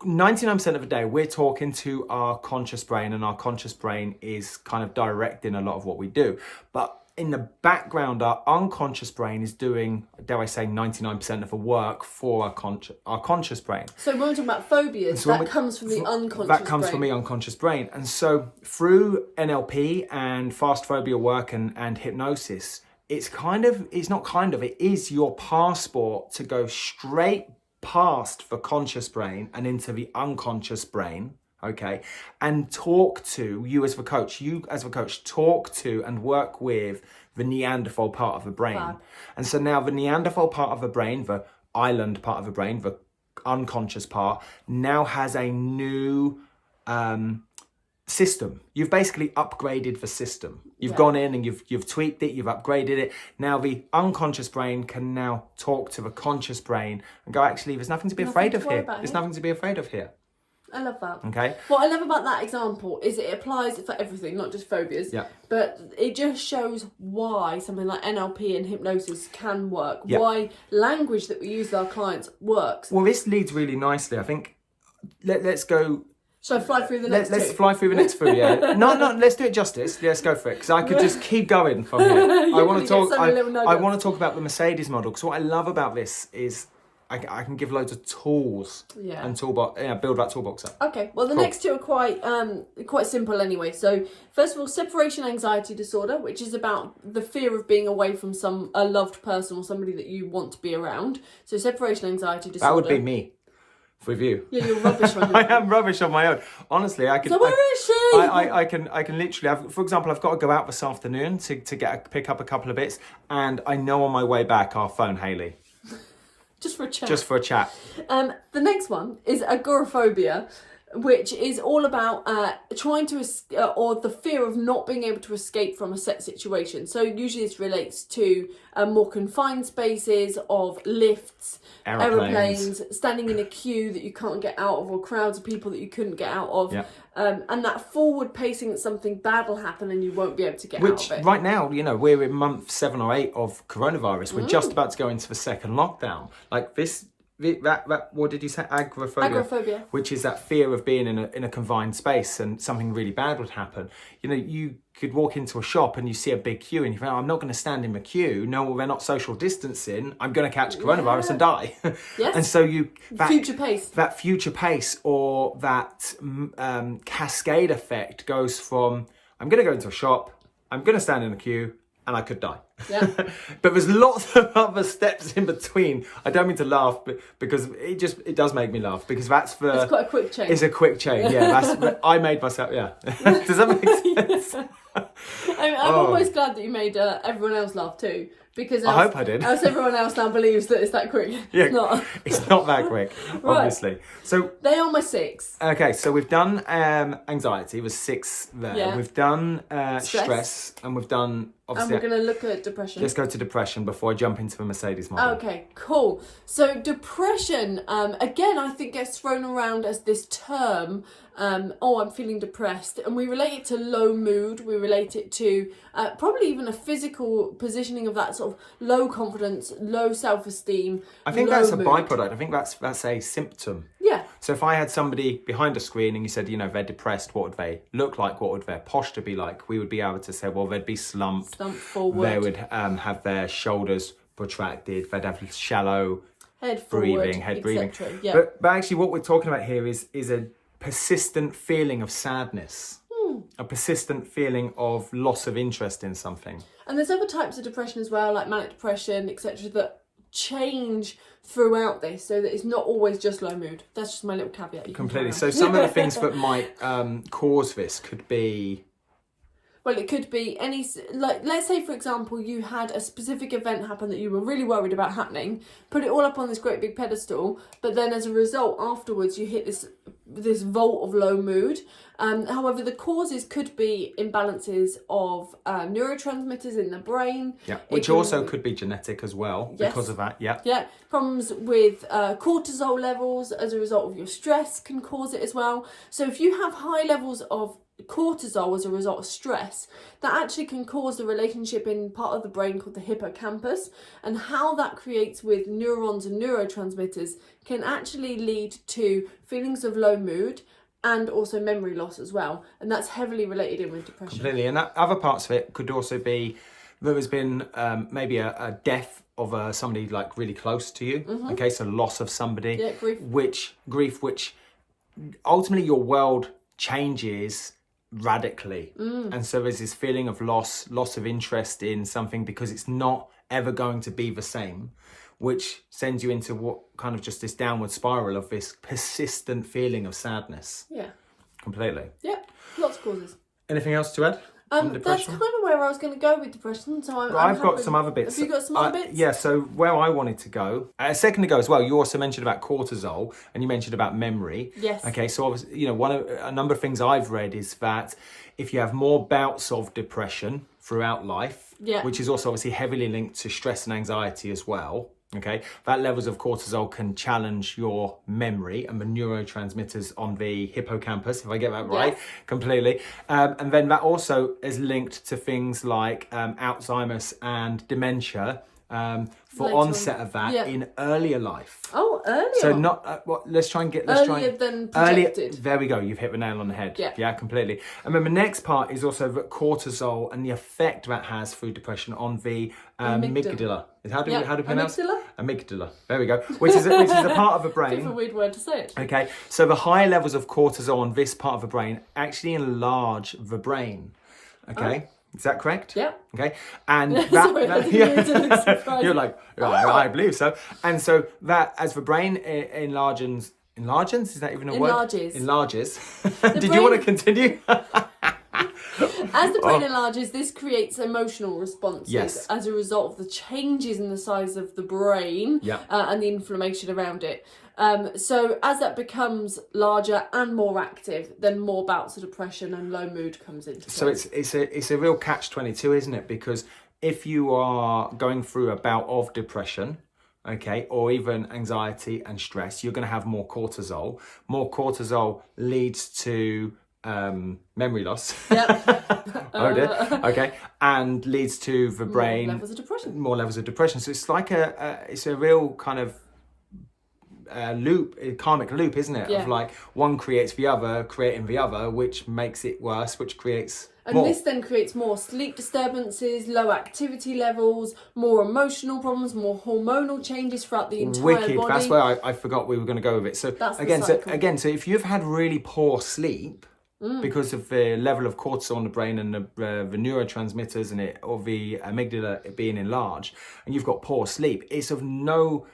99% of the day we're talking to our conscious brain, and our conscious brain is kind of directing a lot of what we do. But in the background, our unconscious brain is doing, dare I say, 99% of the work for our conscious brain. So when we're talking about phobias, that comes from the unconscious brain. That comes from the unconscious brain. And so through NLP and fast phobia work and hypnosis, it is your passport to go straight past the conscious brain and into the unconscious brain. Okay, and talk to you as the coach. You as the coach talk to and work with the Neanderthal part of the brain. Wow. And so now the Neanderthal part of the brain, the island part of the brain, the unconscious part, now has a new system. You've basically upgraded the system. You've gone in and you've tweaked it, you've upgraded it. Now the unconscious brain can now talk to the conscious brain and go, actually, there's nothing to be afraid of here. There's nothing to be afraid of here. I love that. Okay. What I love about that example is it applies for everything, not just phobias. Yeah. But it just shows why something like NLP and hypnosis can work. Yeah. Why language that we use with our clients works. Well, this leads really nicely. I think let's go. Shall I fly through the next Let's two? fly through the next few. Yeah. No. Let's do it justice. Let's go for it because I could just keep going from here. I want to talk. I want to talk about the Mercedes model because what I love about this is I can give loads of tools and toolbox. Build that toolbox up. Okay. Well, the next two are quite simple anyway. So first of all, separation anxiety disorder, which is about the fear of being away from a loved person or somebody that you want to be around. So separation anxiety disorder. That would be me. With you. Yeah, you're rubbish on your own. I am rubbish on my own. Honestly, I can. So where is she? I can literally. For example, I've got to go out this afternoon to pick up a couple of bits, and I know on my way back I'll phone Hayley. Just for a chat. Just for a chat. The next one is agoraphobia, which is all about trying to or the fear of not being able to escape from a set situation. So usually this relates to more confined spaces of lifts, aeroplanes, standing in a queue that you can't get out of, or crowds of people that you couldn't get out of. Yeah. And that forward pacing that something bad will happen and you won't be able to get out Which of it. right now, we're in month 7 or 8 of coronavirus. We're just about to go into the second lockdown. Like this. That what did you say? Agoraphobia. Which is that fear of being in a confined space and something really bad would happen. You could walk into a shop and you see a big queue and you think, I'm not going to stand in the queue. No, they're not social distancing. I'm going to catch coronavirus and die. Yes. And so future pace. That future pace or that cascade effect goes from I'm going to go into a shop, I'm going to stand in a queue, and I could die. Yeah. But there's lots of other steps in between. I don't mean to laugh, but because it does make me laugh because it's quite a quick change. It's a quick change. Yeah, I made myself. Yeah. Does that make sense? I'm always glad that you made everyone else laugh too, because I hope I did. Else everyone else now believes that it's that quick. Yeah, it's not that quick, obviously. So they are my 6. Okay, so we've done anxiety. Was 6 there. Yeah. We've done stress, and we've done obviously. And we're going to look at depression. Let's go to depression before I jump into the Mercedes model. Okay, cool. So depression, again, I think gets thrown around as this term. I'm feeling depressed, and we relate it to low mood. We relate it to probably even a physical positioning of that sort of low confidence, low self-esteem. I think that's a byproduct. I think that's a symptom. Yeah. So if I had somebody behind a screen and you said, they're depressed, what would they look like? What would their posture be like? We would be able to say, well, they'd be slumped forward. They would have their shoulders protracted. They'd have shallow head breathing. Yeah. But actually, what we're talking about here is a persistent feeling of sadness, a persistent feeling of loss of interest in something. And there's other types of depression as well, like manic depression, etc., that change throughout this, so that it's not always just low mood. That's just my little caveat. Completely. So some of the things that might cause this could be... Well, it could be any, let's say, for example, you had a specific event happen that you were really worried about happening, put it all up on this great big pedestal, but then as a result, afterwards, you hit this vault of low mood. However, the causes could be imbalances of neurotransmitters in the brain. Yeah, which also could be genetic as well, because of that, yeah. Yeah, problems with cortisol levels as a result of your stress can cause it as well. So if you have high levels of cortisol as a result of stress, that actually can cause the relationship in part of the brain called the hippocampus, and how that creates with neurons and neurotransmitters can actually lead to feelings of low mood and also memory loss as well, and that's heavily related in with depression. Completely. And that other parts of it could also be there has been maybe a death of somebody like really close to you. Okay, so loss of somebody. Yeah, grief, which ultimately your world changes radically, and so there's this feeling of loss of interest in something because it's not ever going to be the same, which sends you into what kind of just this downward spiral of this persistent feeling of sadness. Yeah, completely. Yeah, lots of causes. Anything else to add? That's kind of where I was going to go with depression. So I've got some other bits. Have you got some other bits? Yeah, so where I wanted to go, a second ago as well, you also mentioned about cortisol and you mentioned about memory. Yes. Okay, so obviously, a number of things I've read is that if you have more bouts of depression throughout life, which is also obviously heavily linked to stress and anxiety as well, Okay, that levels of cortisol can challenge your memory and the neurotransmitters on the hippocampus, if I get that right, completely. And then that also is linked to things like Alzheimer's and dementia. For Later onset on. of that in earlier life. Oh, earlier. So not let's try and get earlier than projected. There we go. You've hit the nail on the head. Yeah, completely. And then the next part is also that cortisol and the effect that has through depression on the amygdala. How do you pronounce it? Amygdala. There we go. Which is a part of the brain. It's a weird word to say it. Okay. So the higher levels of cortisol on this part of the brain actually enlarge the brain. Okay. Is that correct? Yeah. Okay. And Sorry, you're like, I believe so. And so that as the brain enlarges, is that even a word? Enlarges. Did you want to continue? As the brain enlarges, this creates emotional responses as a result of the changes in the size of the brain and the inflammation around it. So as that becomes larger and more active, then more bouts of depression and low mood comes into play. So it's a real catch-22, isn't it? Because if you are going through a bout of depression, okay, or even anxiety and stress, you're going to have more cortisol. More cortisol leads to memory loss. Oh dear. Okay, and leads to the brain more levels of depression. So it's like it's a real kind of a karmic loop, isn't it? Of like one creates the other, creating the other, which makes it worse, which creates more. This then creates more sleep disturbances, low activity levels, more emotional problems, more hormonal changes throughout the entire body. That's where I forgot we were going to go with it. So that's so if you've had really poor sleep because of the level of cortisol in the brain and the neurotransmitters and or the amygdala being enlarged, and you've got poor sleep, it's of no.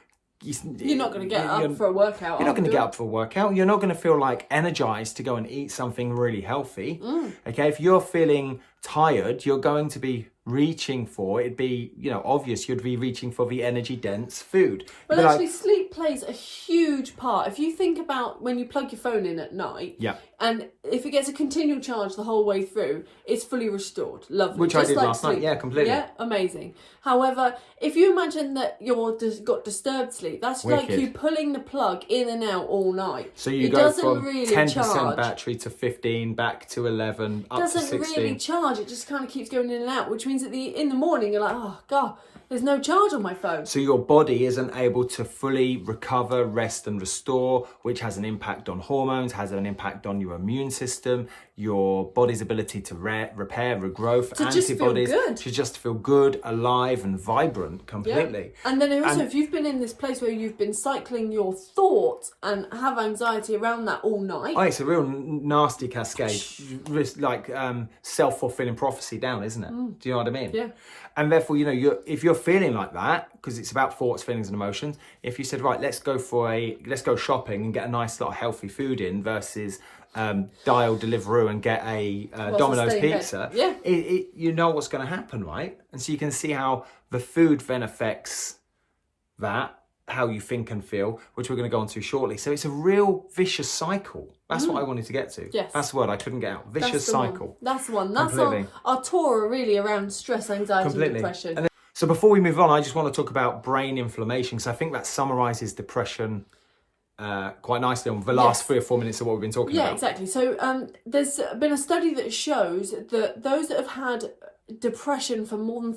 You're not going to get up for a workout. You're not going to get up for a workout. You're not going to feel like energized to go and eat something really healthy. Okay, if you're feeling tired, you're going to be reaching for, it'd be, obvious you'd be reaching for the energy dense food. Well, actually, sleep plays a huge part. If you think about when you plug your phone in at night, and if it gets a continual charge the whole way through, it's fully restored. Lovely. Which I did last night. Yeah, completely. Yeah, amazing. However, if you imagine that you've got disturbed sleep, that's like you pulling the plug in and out all night. So you go from 10% battery to 15, back to 11, up to 16. It doesn't really charge. It just kind of keeps going in and out, which means that in the morning you're like, oh God, there's no charge on my phone. So your body isn't able to fully recover, rest and restore, which has an impact on hormones, has an impact on your immune system, your body's ability to repair, regrowth, antibodies, to just feel good, alive and vibrant completely. Yeah. And then also if you've been in this place where you've been cycling your thoughts and have anxiety around that all night. Oh, it's a real nasty cascade, like self-fulfilling prophecy down, isn't it? Do you know what I mean? Yeah. And therefore, if you're feeling like that, because it's about thoughts, feelings and emotions, if you said, right, let's go shopping and get a nice lot of healthy food in versus dial Deliveroo and get a Domino's pizza, you know what's going to happen, right? And so you can see how the food then affects that, how you think and feel, which we're going to go on to shortly. So it's a real vicious cycle. That's what I wanted to get to. Yes. That's the word I couldn't get out. Vicious cycle. That's the one. That's our tour really around stress, anxiety and depression. So before we move on, I just want to talk about brain inflammation, because I think that summarises depression quite nicely on the last 3 or 4 minutes of what we've been talking about. Yeah, exactly. So there's been a study that shows that those that have had depression for more than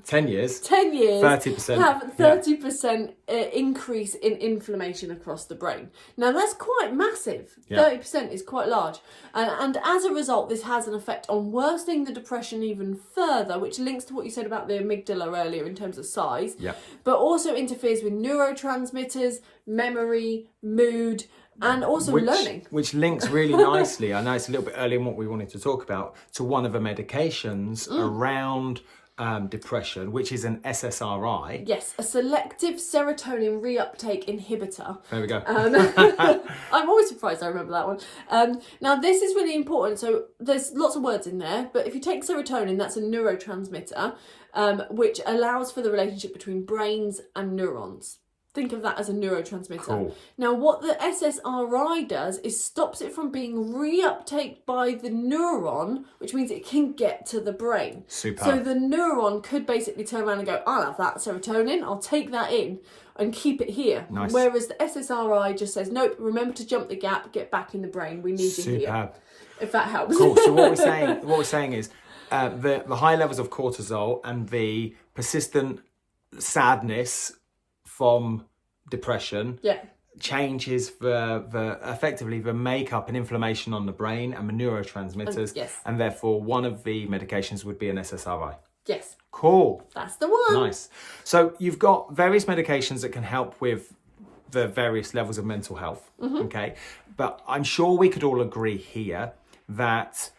10 years 30% have 30% increase in inflammation across the brain. Now that's quite massive. 30% is quite large, and as a result this has an effect on worsening the depression even further, which links to what you said about the amygdala earlier in terms of size, but also interferes with neurotransmitters, memory, mood, and also learning. Which links really nicely, I know it's a little bit early in what we wanted to talk about, to one of the medications around depression, which is an SSRI. Yes, a selective serotonin reuptake inhibitor. There we go. I'm always surprised I remember that one. Now, this is really important. So there's lots of words in there, but if you take serotonin, that's a neurotransmitter, which allows for the relationship between brains and neurons. Think of that as a neurotransmitter. Cool. Now, what the SSRI does is stops it from being reuptake by the neuron, which means it can get to the brain. Super. So the neuron could basically turn around and go, I'll have that serotonin, I'll take that in and keep it here. Nice. Whereas the SSRI just says, nope, remember to jump the gap, get back in the brain. We need you here. Superb. If that helps. Cool. So what we're saying is the high levels of cortisol and the persistent sadness from depression changes the effectively the makeup and inflammation on the brain and the neurotransmitters, yes. and therefore one of the medications would be an SSRI. Yes. Cool. That's the one. Nice. So you've got various medications that can help with the various levels of mental health. Okay. But I'm sure we could all agree here that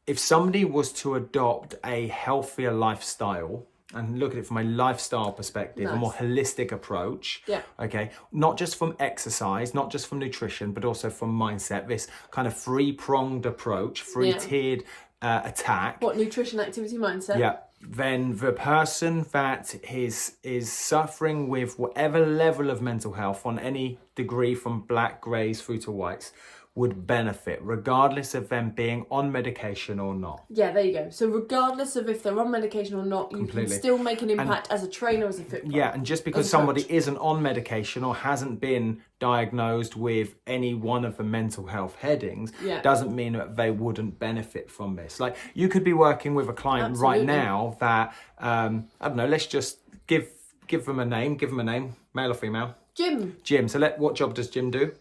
if somebody was to adopt a healthier lifestyle and look at it from a lifestyle perspective, a more holistic approach, okay, not just from exercise, not just from nutrition, but also from mindset, this kind of three-pronged approach, three-tiered attack. What, nutrition, activity, mindset? Yeah. Then the person that is suffering with whatever level of mental health on any degree from black, greys through to whites would benefit, regardless of them being on medication or not. Yeah, there you go. So regardless of if they're on medication or not, you can still make an impact as a trainer, as a FitPro. Yeah, and just because somebody isn't on medication or hasn't been diagnosed with any one of the mental health headings doesn't mean that they wouldn't benefit from this. Like, you could be working with a client right now that, I don't know, let's just give them a name, male or female? Jim. So what job does Jim do?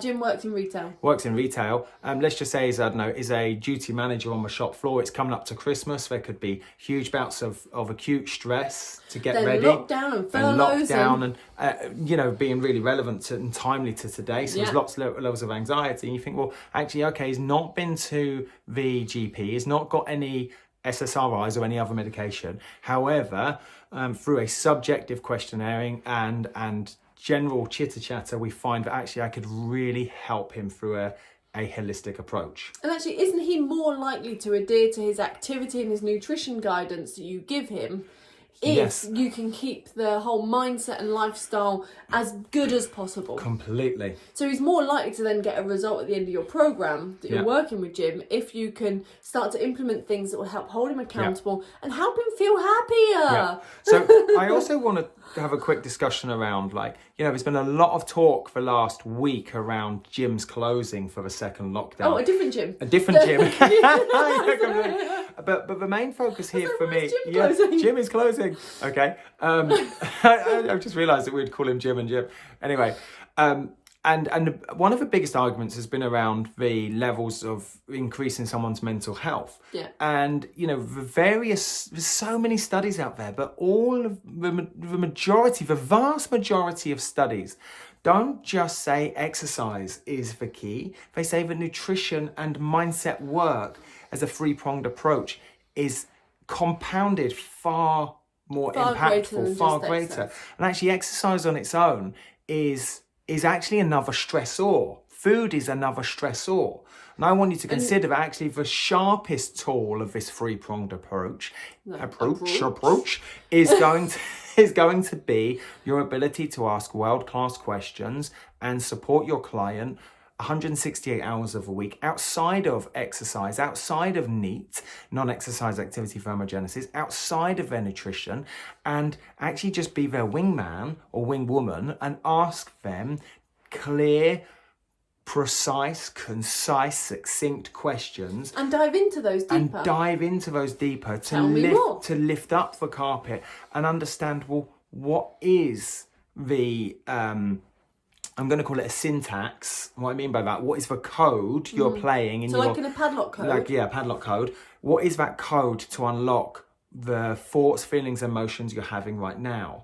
Jim works in retail. Works in retail. Let's just say is a duty manager on the shop floor. It's coming up to Christmas. There could be huge bouts of acute stress to get ready. Lockdown and furloughs. And being really relevant and timely to today. So there's lots of levels of anxiety. And you think, well, actually, okay, he's not been to the GP. He's not got any SSRIs or any other medication. However, through a subjective questionnaire and general chitter chatter, we find that actually I could really help him through a holistic approach. And actually, isn't he more likely to adhere to his activity and his nutrition guidance that you give him if you can keep the whole mindset and lifestyle as good as possible? Completely. So he's more likely to then get a result at the end of your program that you're working with Jim if you can start to implement things that will help hold him accountable and help him feel happier. So I also want to have a quick discussion around, there's been a lot of talk the last week around gyms closing for the second lockdown. Oh, a different gym. A different gym. But the main focus here for me, Jim is closing. Okay. I've just realised that we'd call him Jim and Jim. Anyway, and one of the biggest arguments has been around the levels of increasing someone's mental health. Yeah. And there's so many studies out there, but all of the vast majority of studies don't just say exercise is the key. They say that nutrition and mindset work as a three-pronged approach is compounded far more impactful, far greater. And actually exercise on its own is actually another stressor. Food is another stressor. And I want you to consider that actually the sharpest tool of this three-pronged approach is going to be your ability to ask world-class questions and support your client 168 hours of a week outside of exercise, outside of NEAT, non-exercise activity thermogenesis, outside of their nutrition, and actually just be their wingman or wingwoman and ask them clear, precise, concise, succinct questions. And dive into those deeper. To lift up the carpet and understand, well, what is the I'm going to call it a syntax. What I mean by that, what is the code you're playing in so like in a padlock code? Padlock code. What is that code to unlock the thoughts, feelings, emotions you're having right now?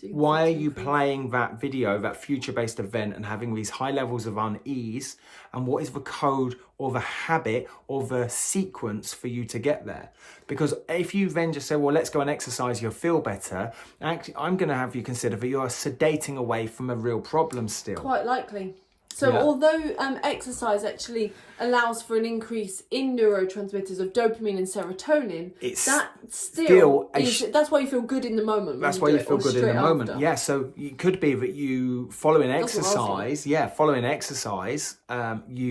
Why are you playing that video, that future-based event, and having these high levels of unease? And what is the code or the habit or the sequence for you to get there? Because if you then just say, well, let's go and exercise, you'll feel better, actually, I'm going to have you consider that you're sedating away from a real problem still. Quite likely. So although exercise actually allows for an increase in neurotransmitters of dopamine and serotonin, that's why you feel good in the moment. That's why you feel good in the moment. After. Yeah, so it could be that you, following exercise, you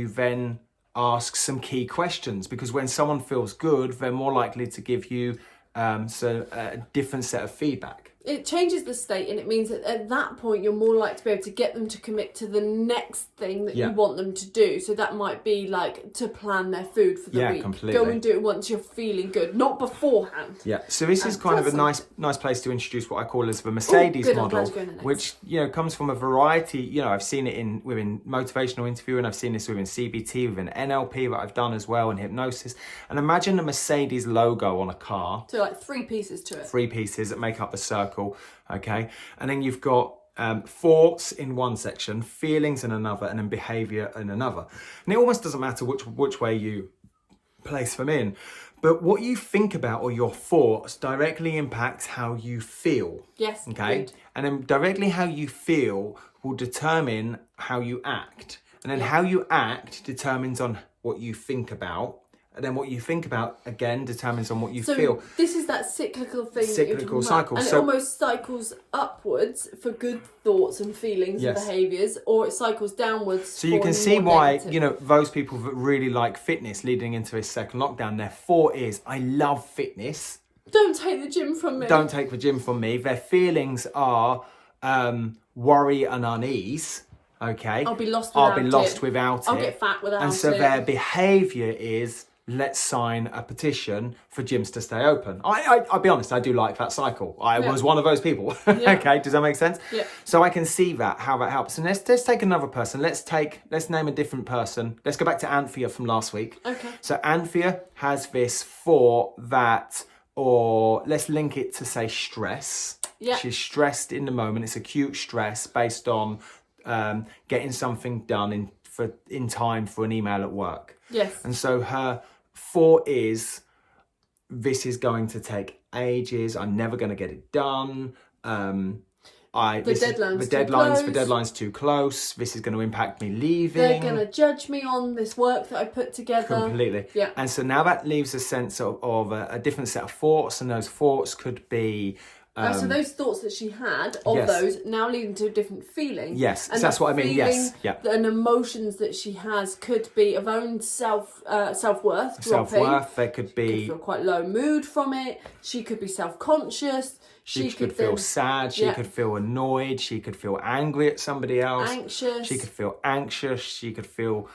then ask some key questions, because when someone feels good, they're more likely to give you a different set of feedback. It changes the state, and it means that at that point you're more likely to be able to get them to commit to the next thing that you want them to do. So that might be like to plan their food for the week. Completely. Go and do it once you're feeling good, not beforehand. Yeah. So this is kind of a nice place to introduce what I call as the Mercedes model, which comes from a variety. I've seen it within motivational interviewing. I've seen this within CBT, within NLP that I've done as well, and hypnosis. And imagine a Mercedes logo on a car. So like 3 pieces to it. 3 pieces that make up the circle. Okay, and then you've got thoughts in one section, feelings in another, and then behavior in another. And it almost doesn't matter which way you place them in, but what you think about or your thoughts directly impacts how you feel. Yes. Okay. Good. And then directly how you feel will determine how you act, and then how you act determines on what you think about. And then what you think about, again, determines on what you feel. So this is that cyclical thing. Cyclical cycle. And it almost cycles upwards for good thoughts and feelings and behaviours, or it cycles downwards. So you can see why, those people that really like fitness leading into this second lockdown, their thought is, I love fitness. Don't take the gym from me. Don't take the gym from me. Their feelings are worry and unease. Okay. I'll be lost without it. I'll get fat without it. And so their behaviour is, let's sign a petition for gyms to stay open. I'll be honest, I do like that cycle. I was one of those people. Okay, does that make sense? Yeah. So I can see how that helps. And let's take another person. Let's name a different person. Let's go back to Anthea from last week. Okay. So Anthea has this thought that, or let's link it to say stress. Yeah. She's stressed in the moment. It's acute stress based on getting something done in time for an email at work. Yes. And so her thought is, this is going to take ages. I'm never going to get it done. The deadline's too close. This is going to impact me leaving. They're going to judge me on this work that I put together. Completely. Yeah. And so now that leaves a sense of a different set of thoughts, and those thoughts could be... so those thoughts that she had of those now leading to a different feeling. Yes, and that's what I mean. Yes, yeah. And emotions that she has could be of own self-worth dropping. Self-worth. There could be. She could feel quite low mood from it. She could be self-conscious. She could feel sad. She could feel annoyed. She could feel angry at somebody else. Anxious. She could feel anxious. She could feel.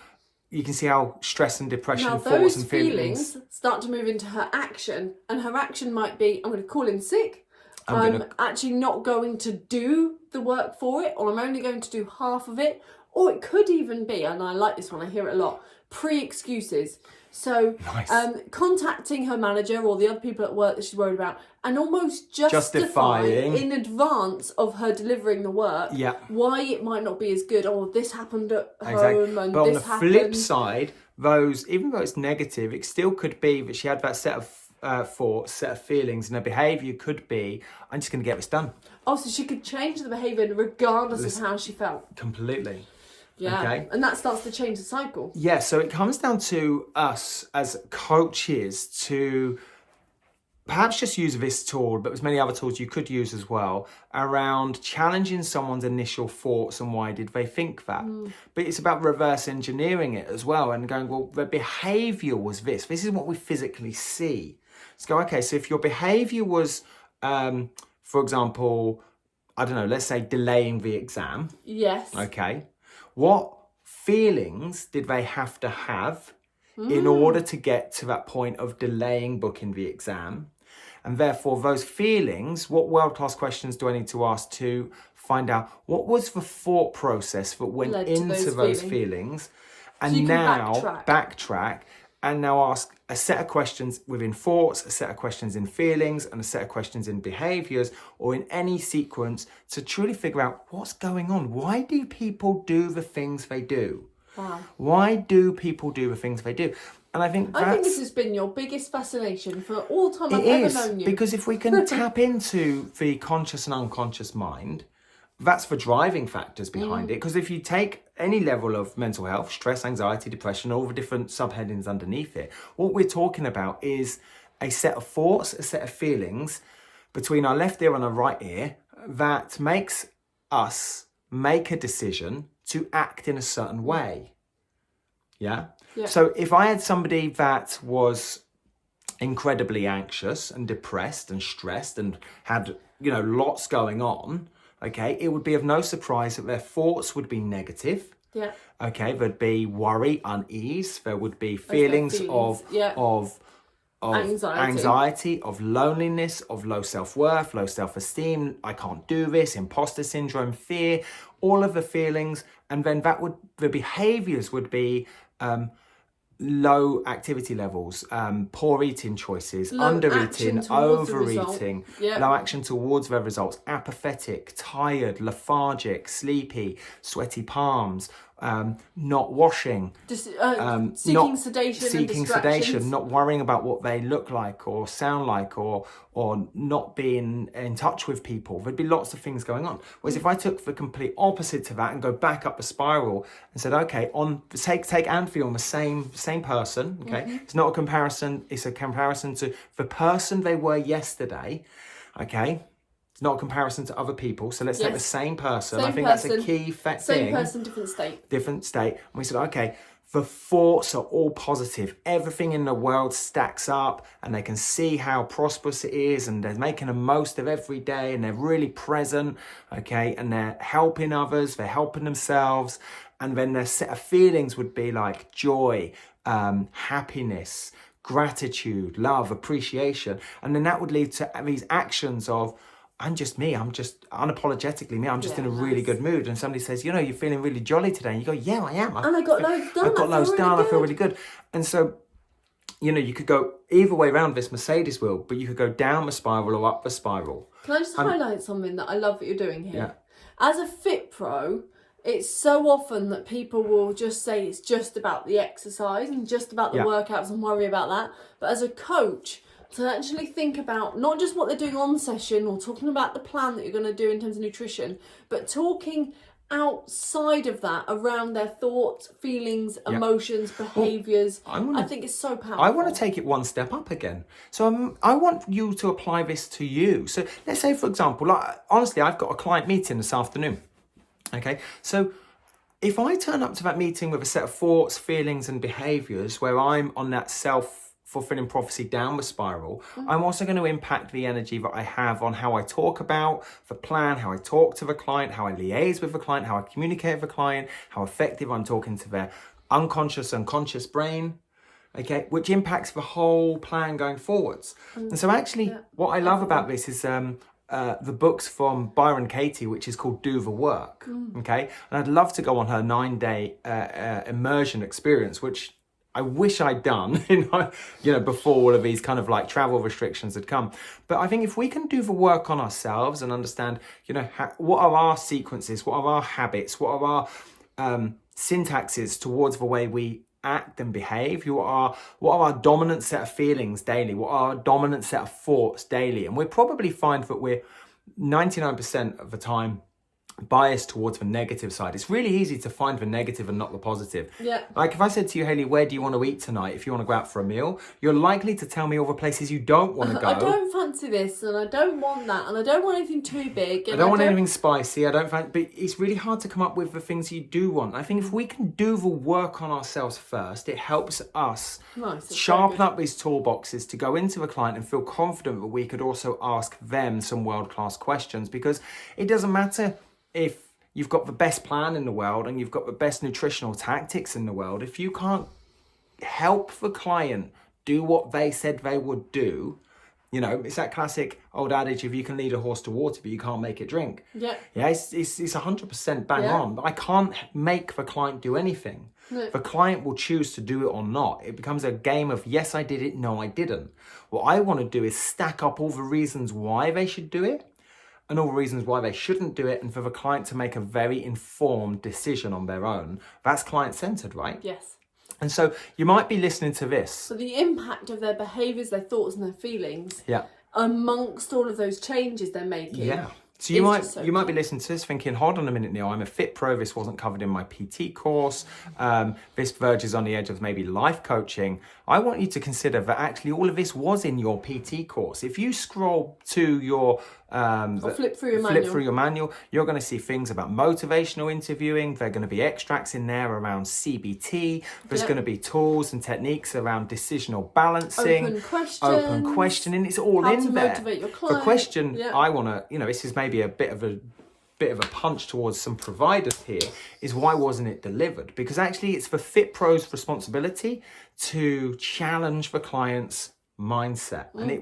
You can see how stress and depression, now, thoughts and feelings start to move into her action, and her action might be, I'm going to call in sick. I'm actually not going to do the work for it, or I'm only going to do half of it. Or it could even be, and I like this one, I hear it a lot, pre-excuses. So contacting her manager or the other people at work that she's worried about, and almost justifying in advance of her delivering the work why it might not be as good. Oh, this happened at home and but this on the happened. flip side, even though it's negative, it still could be that she had that set of thoughts, set of feelings, and her behaviour could be, I'm just going to get this done. Oh, so she could change the behaviour regardless of how she felt. Completely. Yeah, okay. And that starts to change the cycle. Yeah, so it comes down to us as coaches to perhaps just use this tool, but there's many other tools you could use as well, around challenging someone's initial thoughts and why did they think that. But it's about reverse engineering it as well and going, well, the behaviour was this. This is what we physically see. Let's go, okay, so if your behaviour was, for example, I don't know, let's say delaying the exam. Yes. Okay. What feelings did they have to have in order to get to that point of delaying booking the exam? And therefore, those feelings, what world-class questions do I need to ask to find out what was the thought process that went into those feelings? And so now backtrack and now ask a set of questions within thoughts, a set of questions in feelings, and a set of questions in behaviours, or in any sequence to truly figure out what's going on. Why do people do the things they do? Wow. Why do people do the things they do? And I think this has been your biggest fascination for all time I've ever known you. Because if we can tap into the conscious and unconscious mind that's the driving factors behind it. Because if you take any level of mental health, stress, anxiety, depression, all the different subheadings underneath it, what we're talking about is a set of thoughts, a set of feelings between our left ear and our right ear that makes us make a decision to act in a certain way. Yeah? So if I had somebody that was incredibly anxious and depressed and stressed and had, lots going on, okay, it would be of no surprise that their thoughts would be negative. Yeah. Okay, there'd be worry, unease. There would be feelings of anxiety, of loneliness, of low self-worth, low self-esteem. I can't do this, imposter syndrome, fear, all of the feelings. And then the behaviors would be low activity levels, poor eating choices, undereating, overeating, low action towards their results, apathetic, tired, lethargic, sleepy, sweaty palms, not washing, seeking sedation, not worrying about what they look like or sound like, or not being in touch with people. There'd be lots of things going on. Whereas if I took the complete opposite to that and go back up the spiral and said, okay, take Anthony on the same person, okay? It's not a comparison, it's a comparison to the person they were yesterday, okay? It's not a comparison to other people. So let's take the same person. I think that's a key thing. Same person, different state. Different state. And we said, okay, the thoughts are all positive. Everything in the world stacks up and they can see how prosperous it is and they're making the most of every day and they're really present, okay? And they're helping others, they're helping themselves. And then their set of feelings would be like joy, happiness, gratitude, love, appreciation. And then that would lead to these actions of, I'm just me. I'm just unapologetically me. I'm just in a really good mood. And somebody says, you're feeling really jolly today. And you go, yeah, I am. And I got loads done. I got loads done. I feel really good. And so, you could go either way around this Mercedes wheel, but you could go down the spiral or up the spiral. Can I just highlight something that I love that you're doing here? Yeah. As a FitPro, it's so often that people will just say it's just about the exercise and just about the workouts and worry about that. But as a coach, to actually think about not just what they're doing on session or talking about the plan that you're going to do in terms of nutrition, but talking outside of that around their thoughts, feelings, emotions, behaviours. I think it's so powerful. I want to take it one step up again. So I want you to apply this to you. So let's say, for example, honestly, I've got a client meeting this afternoon. Okay, so if I turn up to that meeting with a set of thoughts, feelings and behaviours where I'm on that self-fulfilling prophecy downward spiral, I'm also going to impact the energy that I have on how I talk about the plan, how I talk to the client, how I liaise with the client, how I communicate with the client, how effective I'm talking to their unconscious and conscious brain, okay, which impacts the whole plan going forwards. And so actually what I love about this is the books from Byron Katie, which is called Do the Work, okay? And I'd love to go on her 9-day immersion experience, which I wish I'd done, before all of these kind of like travel restrictions had come. But I think if we can do the work on ourselves and understand, what are our sequences, what are our habits, what are our syntaxes towards the way we act and behave, what are our dominant set of feelings daily, what are our dominant set of thoughts daily, and we'll probably find that we're 99% of the time biased towards the negative side. It's really easy to find the negative and not the positive. Yeah. Like if I said to you, Hayley, where do you want to eat tonight? If you want to go out for a meal, you're likely to tell me all the places you don't want to go. I don't fancy this and I don't want that and I don't want anything too big. And I don't want anything spicy. But it's really hard to come up with the things you do want. I think if we can do the work on ourselves first, it helps us sharpen up these toolboxes to go into the client and feel confident that we could also ask them some world-class questions, because it doesn't matter if you've got the best plan in the world and you've got the best nutritional tactics in the world, if you can't help the client do what they said they would do, it's that classic old adage, if you can lead a horse to water, but you can't make it drink. Yeah, it's 100% bang on. But I can't make the client do anything. No. The client will choose to do it or not. It becomes a game of, yes, I did it, no, I didn't. What I want to do is stack up all the reasons why they should do it and all the reasons why they shouldn't do it, and for the client to make a very informed decision on their own. That's client-centered, right? Yes. And so you might be listening to this. So the impact of their behaviours, their thoughts and their feelings amongst all of those changes they're making So you might be listening to this thinking, hold on a minute, Neil, I'm a FitPro, this wasn't covered in my PT course, this verges on the edge of maybe life coaching. I want you to consider that actually all of this was in your PT course. If you scroll to your flip through your manual, you're going to see things about motivational interviewing. There are going to be extracts in there around CBT. There's going to be tools and techniques around decisional balancing, open questioning. It's all how in to there. Motivate your client. The question I want to, this is maybe a bit of a punch towards some providers here, is why wasn't it delivered? Because actually it's the FitPro's responsibility to challenge the client's mindset, and it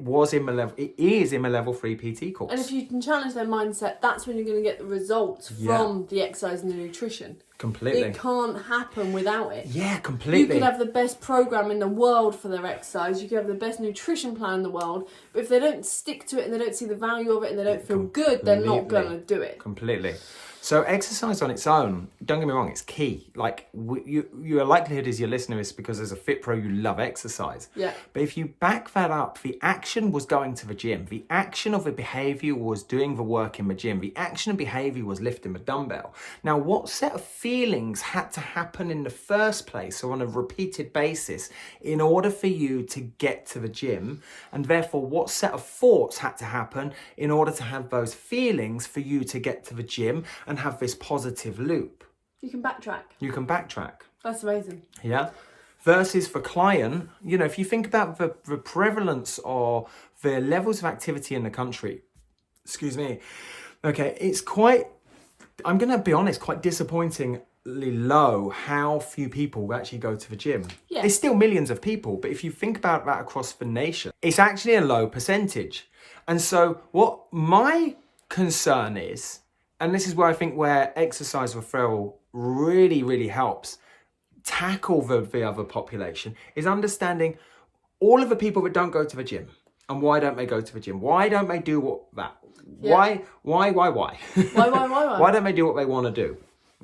is in the level 3 PT course. And if you can challenge their mindset, that's when you're going to get the results from the exercise and the nutrition. Completely. It can't happen without it. Yeah, completely. You could have the best program in the world for their exercise, you could have the best nutrition plan in the world, but if they don't stick to it and they don't see the value of it and they don't feel good, they're not going to do it. Completely. So exercise on its own, don't get me wrong, it's key. Like your likelihood is your listener is because as a FitPro you love exercise. Yeah. But if you back that up, the action was going to the gym. The action of the behavior was doing the work in the gym. The action and behavior was lifting the dumbbell. Now, what set of feelings had to happen in the first place or on a repeated basis in order for you to get to the gym? And therefore, what set of thoughts had to happen in order to have those feelings for you to get to the gym and have this positive loop? You can backtrack. That's amazing. Yeah. Versus for client, if you think about the prevalence or the levels of activity in the country, it's quite, I'm going to be honest, quite disappointingly low how few people actually go to the gym. Yeah. There's still millions of people, but if you think about that across the nation, it's actually a low percentage. And so what my concern is, and this is where I think where exercise referral really, really helps tackle the other population, is understanding all of the people that don't go to the gym. And why don't they go to the gym? Why don't they do that? Yeah. Why? Why? Why don't they do what they want to do?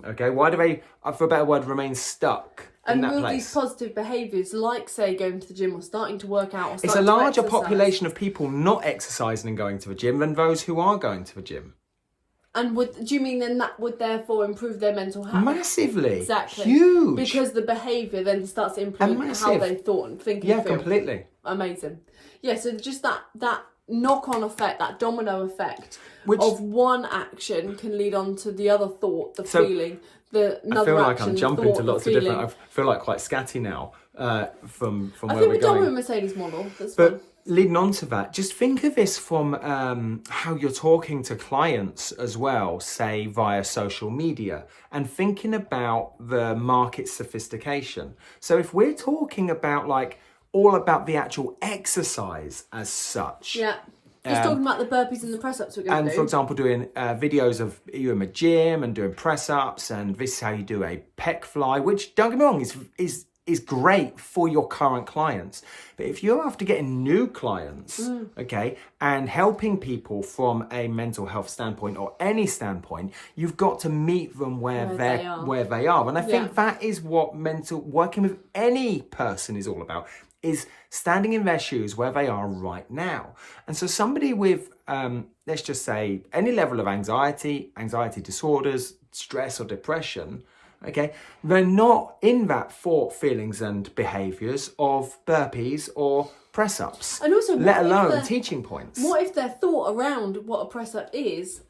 Okay, why do they, for a better word, remain stuck in that place? And will these positive behaviours, like, say, going to the gym or starting to work out or starting It's a larger to exercise, population of people not exercising and going to the gym than those who are going to the gym. And do you mean then that would therefore improve their mental health? Massively. Exactly. Huge. Because the behaviour then starts to implement how they thought and think and feel. feel. Completely. Amazing. Yeah, so just that knock-on effect, that domino effect of one action can lead on to the other thought, the feeling, I feel like I'm jumping to lots of different, I feel like quite scatty now from where we're going. I think we're done with Mercedes model. That's fine. Leading on to that, just think of this from how you're talking to clients as well, say via social media, and thinking about the market sophistication. So if we're talking about all about the actual exercise as such. Yeah. Just talking about the burpees and the press-ups we're going to do. And for example, doing videos of you in the gym and doing press-ups, and this is how you do a pec fly, which, don't get me wrong, is great for your current clients. But if you're after getting new clients, okay, and helping people from a mental health standpoint or any standpoint, you've got to meet them where they are. And I think that is what working with any person is all about, is standing in their shoes where they are right now. And so somebody with, let's just say, any level of anxiety disorders, stress or depression, okay, they're not in that thought, feelings and behaviours of burpees or press-ups, and also, let alone teaching points. What if their thought around what a press-up is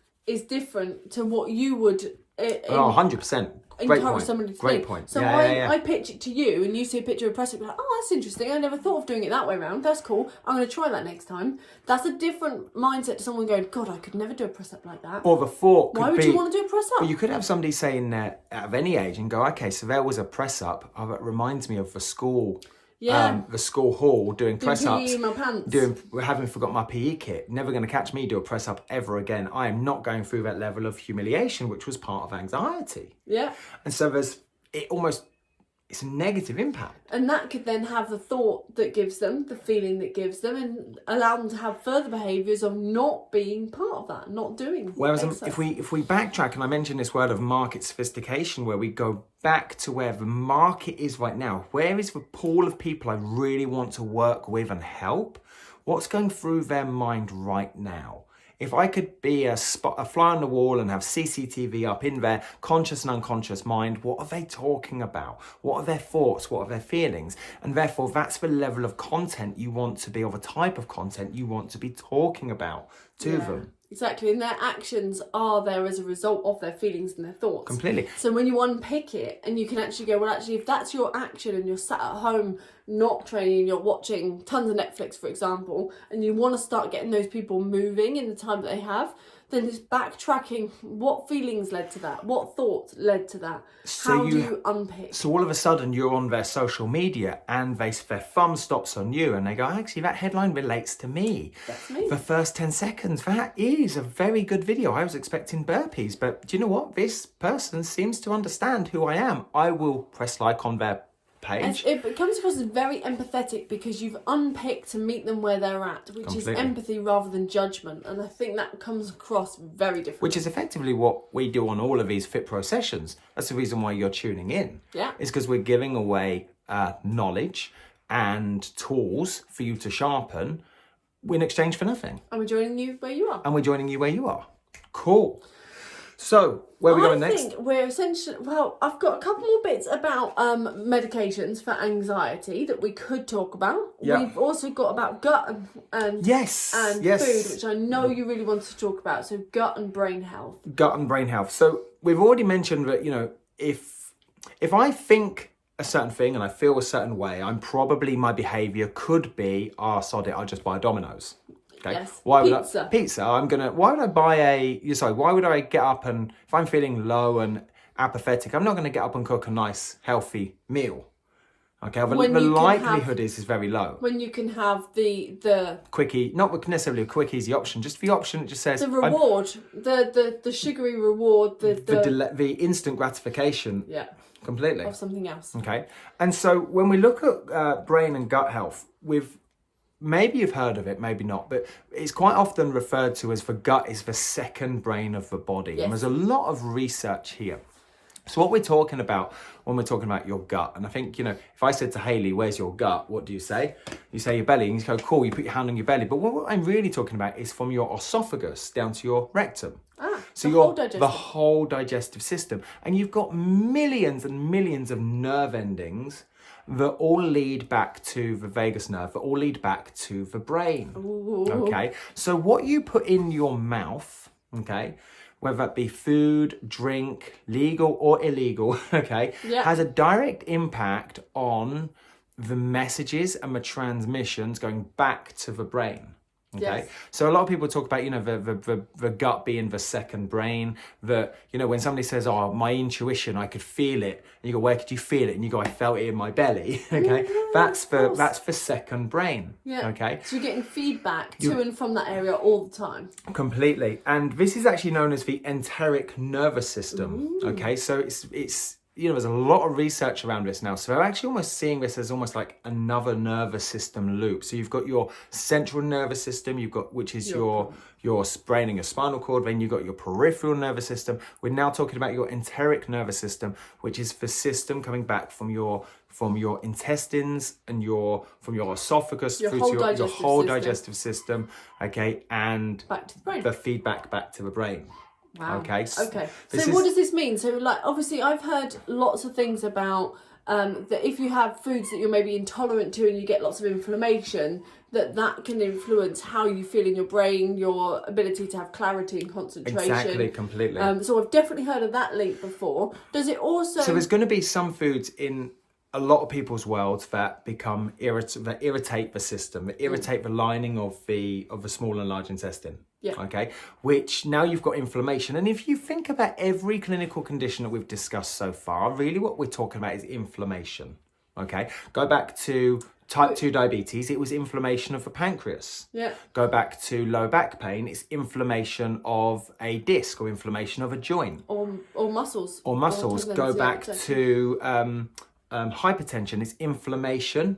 different to what you would 100%. encourage somebody to Great think. point. So I pitch it to you and you see a picture of a press-up, you're like, oh, that's interesting, I never thought of doing it that way around, that's cool, I'm going to try that next time. That's a different mindset to someone going, God, I could never do a press-up like that. Or the thought could why would you want to do a press-up? Well, you could have somebody saying that out of any age and go, okay, so there was a press-up, that reminds me of the school. The school hall doing press-ups, PE in my pants. having forgot my PE kit. Never going to catch me do a press-up ever again. I am not going through that level of humiliation, which was part of anxiety. Yeah. And so it's a negative impact. And that could then have the thought that gives them, the feeling that gives them, and allow them to have further behaviours of not being part of that, not doing. Whereas if we backtrack, and I mentioned this word of market sophistication, where we go back to where the market is right now, where is the pool of people I really want to work with and help? What's going through their mind right now? If I could be a fly on the wall and have CCTV up in their conscious and unconscious mind, what are they talking about? What are their thoughts? What are their feelings? And therefore, that's the level of content you want to be, or the type of content you want to be talking about to them. Exactly, and their actions are there as a result of their feelings and their thoughts. Completely. So when you unpick it and you can actually go, well, actually, if that's your action and you're sat at home not training, you're watching tons of Netflix, for example, and you want to start getting those people moving in the time that they have, then just backtracking what feelings led to that, what thoughts led to that, how do you unpick? So all of a sudden you're on their social media and their thumb stops on you and they go, actually that headline relates to me. That's me. The first 10 seconds, that is a very good video. I was expecting burpees, but do you know what? This person seems to understand who I am. I will press like on their page. It comes across as very empathetic because you've unpicked to meet them where they're at, which is empathy rather than judgment. And I think that comes across very differently. Which is effectively what we do on all of these FitPro sessions. That's the reason why you're tuning in. Yeah. It's because we're giving away knowledge and tools for you to sharpen in exchange for nothing. And we're joining you where you are. Cool. So, where are we going next? I think we're essentially, well, I've got a couple more bits about medications for anxiety that we could talk about. Yeah. We've also got about gut and food, which I know you really want to talk about. So gut and brain health. Gut and brain health. So, we've already mentioned that, if I think a certain thing and I feel a certain way, my behaviour could be, sod it, I'll just buy Domino's. Okay. Yes. Why would Pizza. Why would I get up and, if I'm feeling low and apathetic, I'm not going to get up and cook a nice healthy meal. Okay, the likelihood is very low. When you can have the quickie, not necessarily a quick easy option, just the option that just says the reward, the sugary reward, the instant gratification. Yeah. Completely. Of something else. Okay, and so when we look at brain and gut health, maybe you've heard of it, maybe not, but it's quite often referred to as the gut is the second brain of the body. Yes. And there's a lot of research here. So what we're talking about when we're talking about your gut, and I think, if I said to Hayley, where's your gut? What do you say? You say your belly, and you go, cool, you put your hand on your belly. But what I'm really talking about is from your esophagus down to your rectum. So the whole digestive system. And you've got millions and millions of nerve endings that all lead back to the vagus nerve, that all lead back to the brain. Ooh. Okay, so what you put in your mouth, okay, whether that be food, drink, legal or illegal, okay, has a direct impact on the messages and the transmissions going back to the brain. Okay, yes. So a lot of people talk about, the gut being the second brain, that, when somebody says, oh, my intuition, I could feel it. And you go, where could you feel it? And you go, I felt it in my belly. Okay, that's the second brain. Yeah. Okay. So you're getting feedback to and from that area all the time. Completely. And this is actually known as the enteric nervous system. Ooh. Okay, so it's there's a lot of research around this now. So we're actually almost seeing this as almost like another nervous system loop. So you've got your central nervous system, which is your brain and your spinal cord. Then you've got your peripheral nervous system. We're now talking about your enteric nervous system, which is the system coming back from your intestines and from your esophagus through to your whole digestive system. Okay, and back to the brain. The feedback back to the brain. Wow. Okay. So what does this mean? So obviously I've heard lots of things about that if you have foods that you're maybe intolerant to and you get lots of inflammation, that can influence how you feel in your brain, your ability to have clarity and concentration. Exactly, completely. So I've definitely heard of that link before. Does it also... So there's going to be some foods in a lot of people's worlds that become that irritate the system, that irritate the lining of the small and large intestine. Yeah. Okay. Which now you've got inflammation. And if you think about every clinical condition that we've discussed so far, really what we're talking about is inflammation. Okay. Go back to type 2 diabetes, it was inflammation of the pancreas. Yeah. Go back to low back pain, it's inflammation of a disc or inflammation of a joint. Or muscles. Or muscles. Go back to hypertension, it's inflammation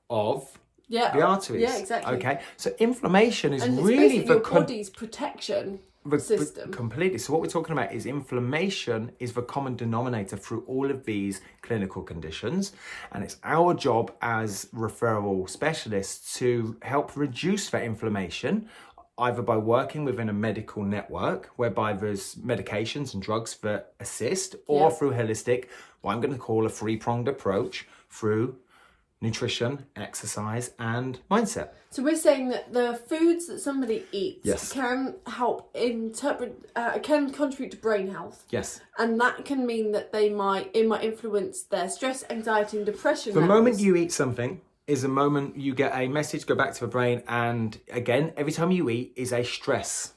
of the arteries. Yeah, exactly. Okay, so inflammation is and really your body's protection system. Completely. So what we're talking about is inflammation is the common denominator through all of these clinical conditions, and it's our job as referral specialists to help reduce that inflammation either by working within a medical network, whereby there's medications and drugs that assist, or through holistic, what I'm going to call a three-pronged approach through nutrition, exercise, and mindset. So we're saying that the foods that somebody eats Yes. can help can contribute to brain health. Yes. And that can mean that it might influence their stress, anxiety, and depression. The levels. moment you eat something is the moment you get a message go back to the brain, and again, every time you eat is a stressor.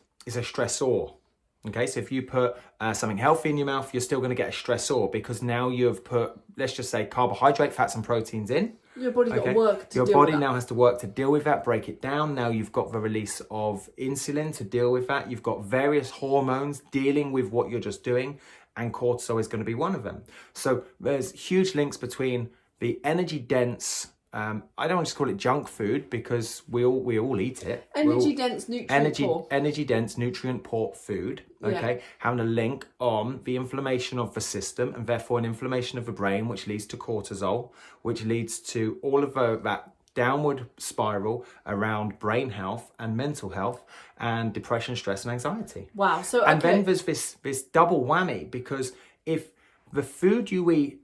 Okay, so if you put something healthy in your mouth, you're still going to get a stressor, because now you've put, let's just say, carbohydrate, fats, and proteins in. Your body's got to work to Your deal body with that. now has to work to deal with that, break it down. Now you've got the release of insulin to deal with that. You've got various hormones dealing with what you're just doing, and cortisol is going to be one of them. So there's huge links between the energy dense, I don't want to just call it junk food, because we all eat it. Energy dense, nutrient poor. Energy dense, nutrient poor food. Okay, having a link on the inflammation of the system, and therefore an inflammation of the brain, which leads to cortisol, which leads to all of that downward spiral around brain health and mental health and depression, stress, and anxiety. Wow. So And then there's this double whammy, because if the food you eat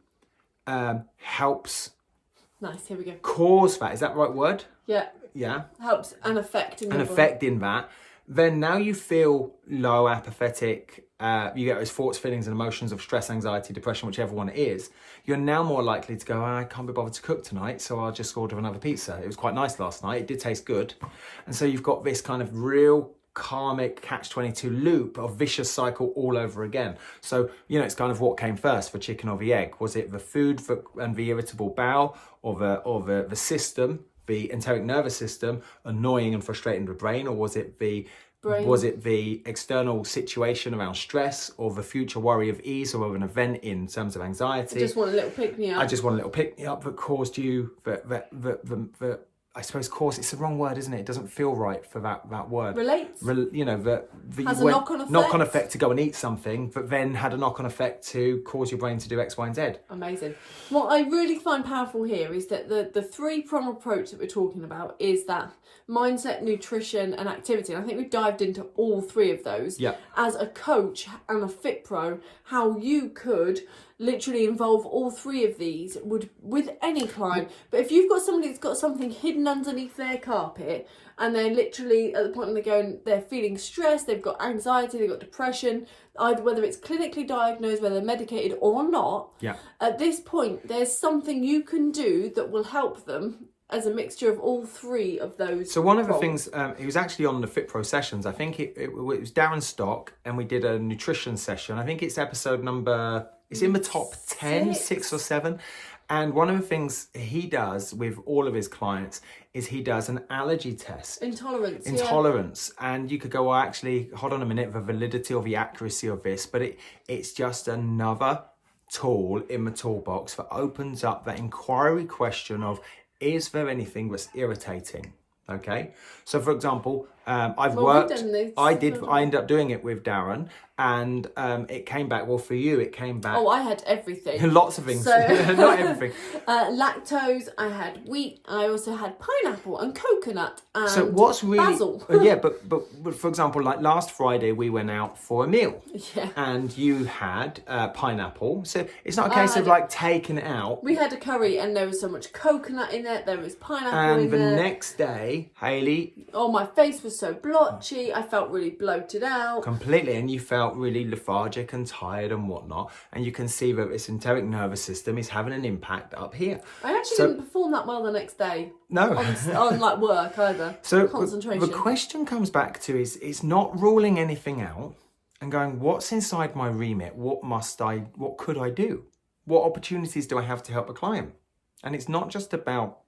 helps nice. Here we go. cause that, is that the right word? Yeah. Yeah. Helps an effect in An your body. effect in that, then now you feel low, apathetic, you get those thoughts, feelings, and emotions of stress, anxiety, depression, whichever one it is. You're now more likely to go, I can't be bothered to cook tonight, so I'll just order another pizza. It was quite nice last night, it did taste good. And so you've got this kind of real karmic catch-22 loop of vicious cycle all over again. So, it's kind of what came first, the chicken or the egg. Was it the food and the irritable bowel, or the system, the enteric nervous system, annoying and frustrating the brain, or was it the Brain. Was it the external situation around stress, or the future worry of ease, or of an event in terms of anxiety? I just want a little pick-me-up. I just want a little pick-me-up that caused you the I suppose cause, it's the wrong word, isn't it? It doesn't feel right for that word. Relates. Has a knock-on effect. Knock-on effect to go and eat something, but then had a knock-on effect to cause your brain to do X, Y, and Z. Amazing. What I really find powerful here is that the three-prong approach that we're talking about is that mindset, nutrition, and activity. And I think we've dived into all three of those. Yeah. As a coach and a FitPro, how you could literally involve all three of these with any client. But if you've got somebody that's got something hidden underneath their carpet, and they're literally at the point when they're feeling stressed, they've got anxiety, they've got depression, either whether it's clinically diagnosed, whether they're medicated or not, at this point there's something you can do that will help them as a mixture of all three of those. So one of the things, it was actually on the FitPro Sessions, I think it was Darren Stock, and we did a nutrition session. I think it's episode number, it's in the top 10, 6 or 7. And one of the things he does with all of his clients is he does an allergy test. Intolerance. And you could go, well, actually, hold on a minute, the validity or the accuracy of this, but it's just another tool in the toolbox that opens up that inquiry question of, is there anything that's irritating? Okay, so for example, I ended up doing it with Darren, and it came back, well, for you, it came back. Oh, I had everything. Lots of things, So, not everything. Lactose, I had wheat, I also had pineapple and coconut and So what's really, basil. yeah, but for example, like last Friday, we went out for a meal. Yeah. And you had pineapple. So it's not a case of like taking it out. We had a curry and there was so much coconut in it, there was pineapple in And the there. next day, Hayley, Oh, my face was so blotchy, I felt really bloated out. completely, and you felt really lethargic and tired and whatnot, and you can see that this enteric nervous system is having an impact up here. I actually didn't perform that well the next day. No. on like work either. So concentration. the question comes back to is not ruling anything out and going, what's inside my remit? What could I do? What opportunities do I have to help a client? And it's not just about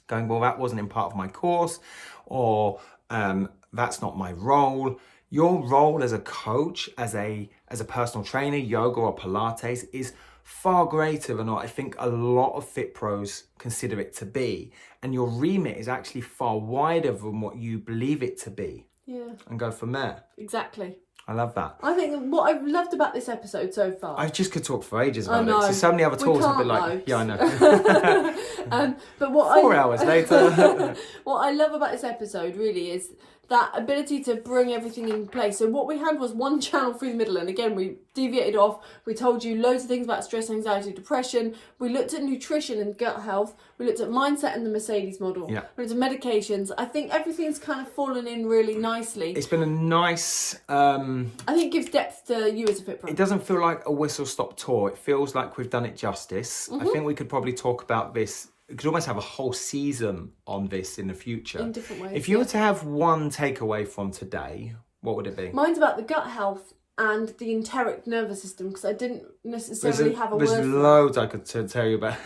going, well, that wasn't in part of my course, or that's not my role. Your role as a coach, as a personal trainer, yoga or Pilates, is far greater than what I think a lot of fit pros consider it to be. And your remit is actually far wider than what you believe it to be. Yeah. And go from there. Exactly. I love that. I think what I've loved about this episode so far. I just could talk for ages about I know. it. So many other We tools I've been can't like, though. yeah, I know. But what 4 hours later. what I love about this episode really is that ability to bring everything in place. So what we had was one channel through the middle, and again, we deviated off. We told you loads of things about stress, anxiety, depression. We looked at nutrition and gut health. We looked at mindset and the Mercedes model. Yeah. We looked at medications. I think everything's kind of fallen in really nicely. It's been a nice... I think it gives depth to you as a FitPro. It doesn't feel like a whistle-stop tour. It feels like we've done it justice. I think we could probably talk about this. We could almost have a whole season on this in the future. In different ways. If you were to have one takeaway from today, what would it be? Mine's about the gut health and the enteric nervous system, because I didn't necessarily have a word for There's it. loads I could tell you about.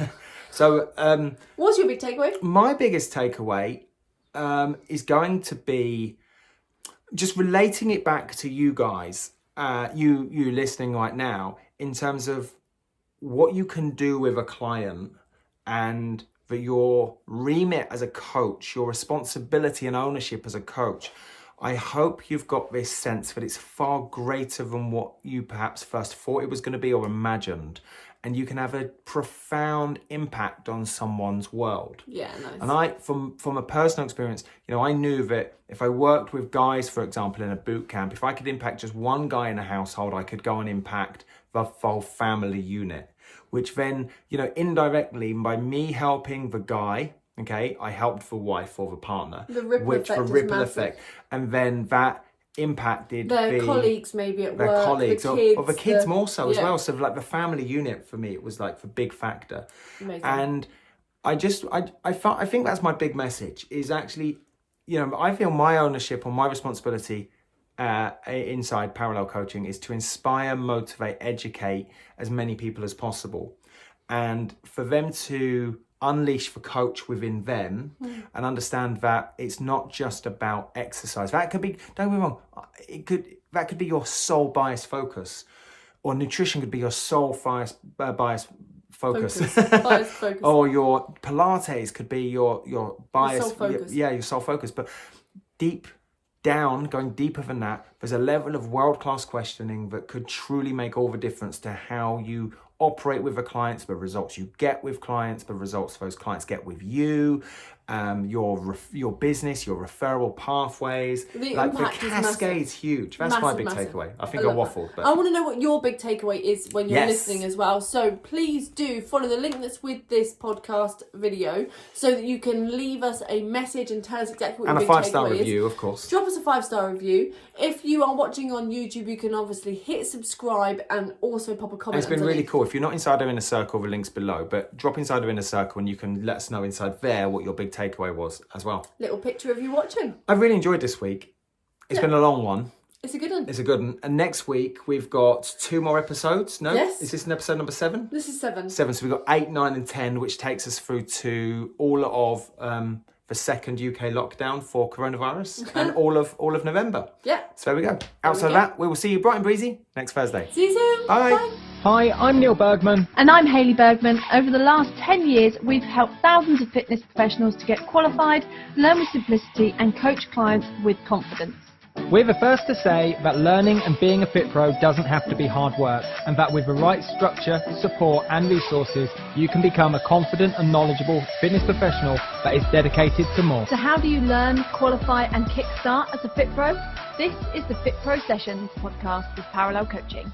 So, What's your big takeaway? my biggest takeaway is going to be just relating it back to you guys, you listening right now, in terms of what you can do with a client, and that your remit as a coach, your responsibility and ownership as a coach. I hope you've got this sense that it's far greater than what you perhaps first thought it was going to be or imagined. And you can have a profound impact on someone's world. Yeah, nice. And from a personal experience, I knew that if I worked with guys, for example, in a boot camp, if I could impact just one guy in a household, I could go and impact the whole family unit. Which then, indirectly, by me helping the guy, okay, I helped the wife or the partner. The ripple effect. And then that impacted their colleagues maybe at their work, colleagues, the kids, or the kids more so as yeah. well. So like the family unit for me, it was like the big factor. Amazing. And I think that's my big message is actually, I feel my ownership or my responsibility inside parallel coaching is to inspire, motivate, educate as many people as possible, and for them to unleash the coach within them and understand that it's not just about exercise. That could be, don't get me wrong, that could be your sole bias focus, or nutrition could be your sole bias focus. Bias focus. Or your Pilates could be your bias, sole focus. your sole focus. But deep down, going deeper than that, there's a level of world-class questioning that could truly make all the difference to how you operate with the clients, the results you get with clients, the results those clients get with you, your business, your referral pathways. The like the impact is massive. cascade's huge. That's my big Massive. takeaway. I think I love waffled. that. But I want to know what your big takeaway is when you're Yes. listening as well. So please do follow the link that's with this podcast video so that you can leave us a message and tell us exactly what and a your big 5-star takeaway review, is. of course. Drop us a 5-star review. If you are watching on YouTube, you can obviously hit subscribe and also pop a comment. And it's been really underneath. cool. If you're not inside our inner circle, the link's below. But drop inside our inner circle and you can let us know inside there what your big takeaway was as well. Little picture of you watching. I've really enjoyed this week. It's been a long one. It's a good one. It's a good one. And next week we've got 2 more episodes. No? Yes. Is this an episode number 7? This is 7. 7. So we've got 8, 9 and 10, which takes us through to all of the second UK lockdown for coronavirus and all of November. Yeah. So there we go. Outside of that, we will see you bright and breezy next Thursday. See you soon. Bye. Bye. Hi, I'm Neil Bergman. And I'm Hayley Bergman. Over the last 10 years, we've helped thousands of fitness professionals to get qualified, learn with simplicity, and coach clients with confidence. We're the first to say that learning and being a FitPro doesn't have to be hard work, and that with the right structure, support and resources, you can become a confident and knowledgeable fitness professional that is dedicated to more. So how do you learn, qualify and kickstart as a FitPro? This is the FitPro Session Podcast with Parallel Coaching.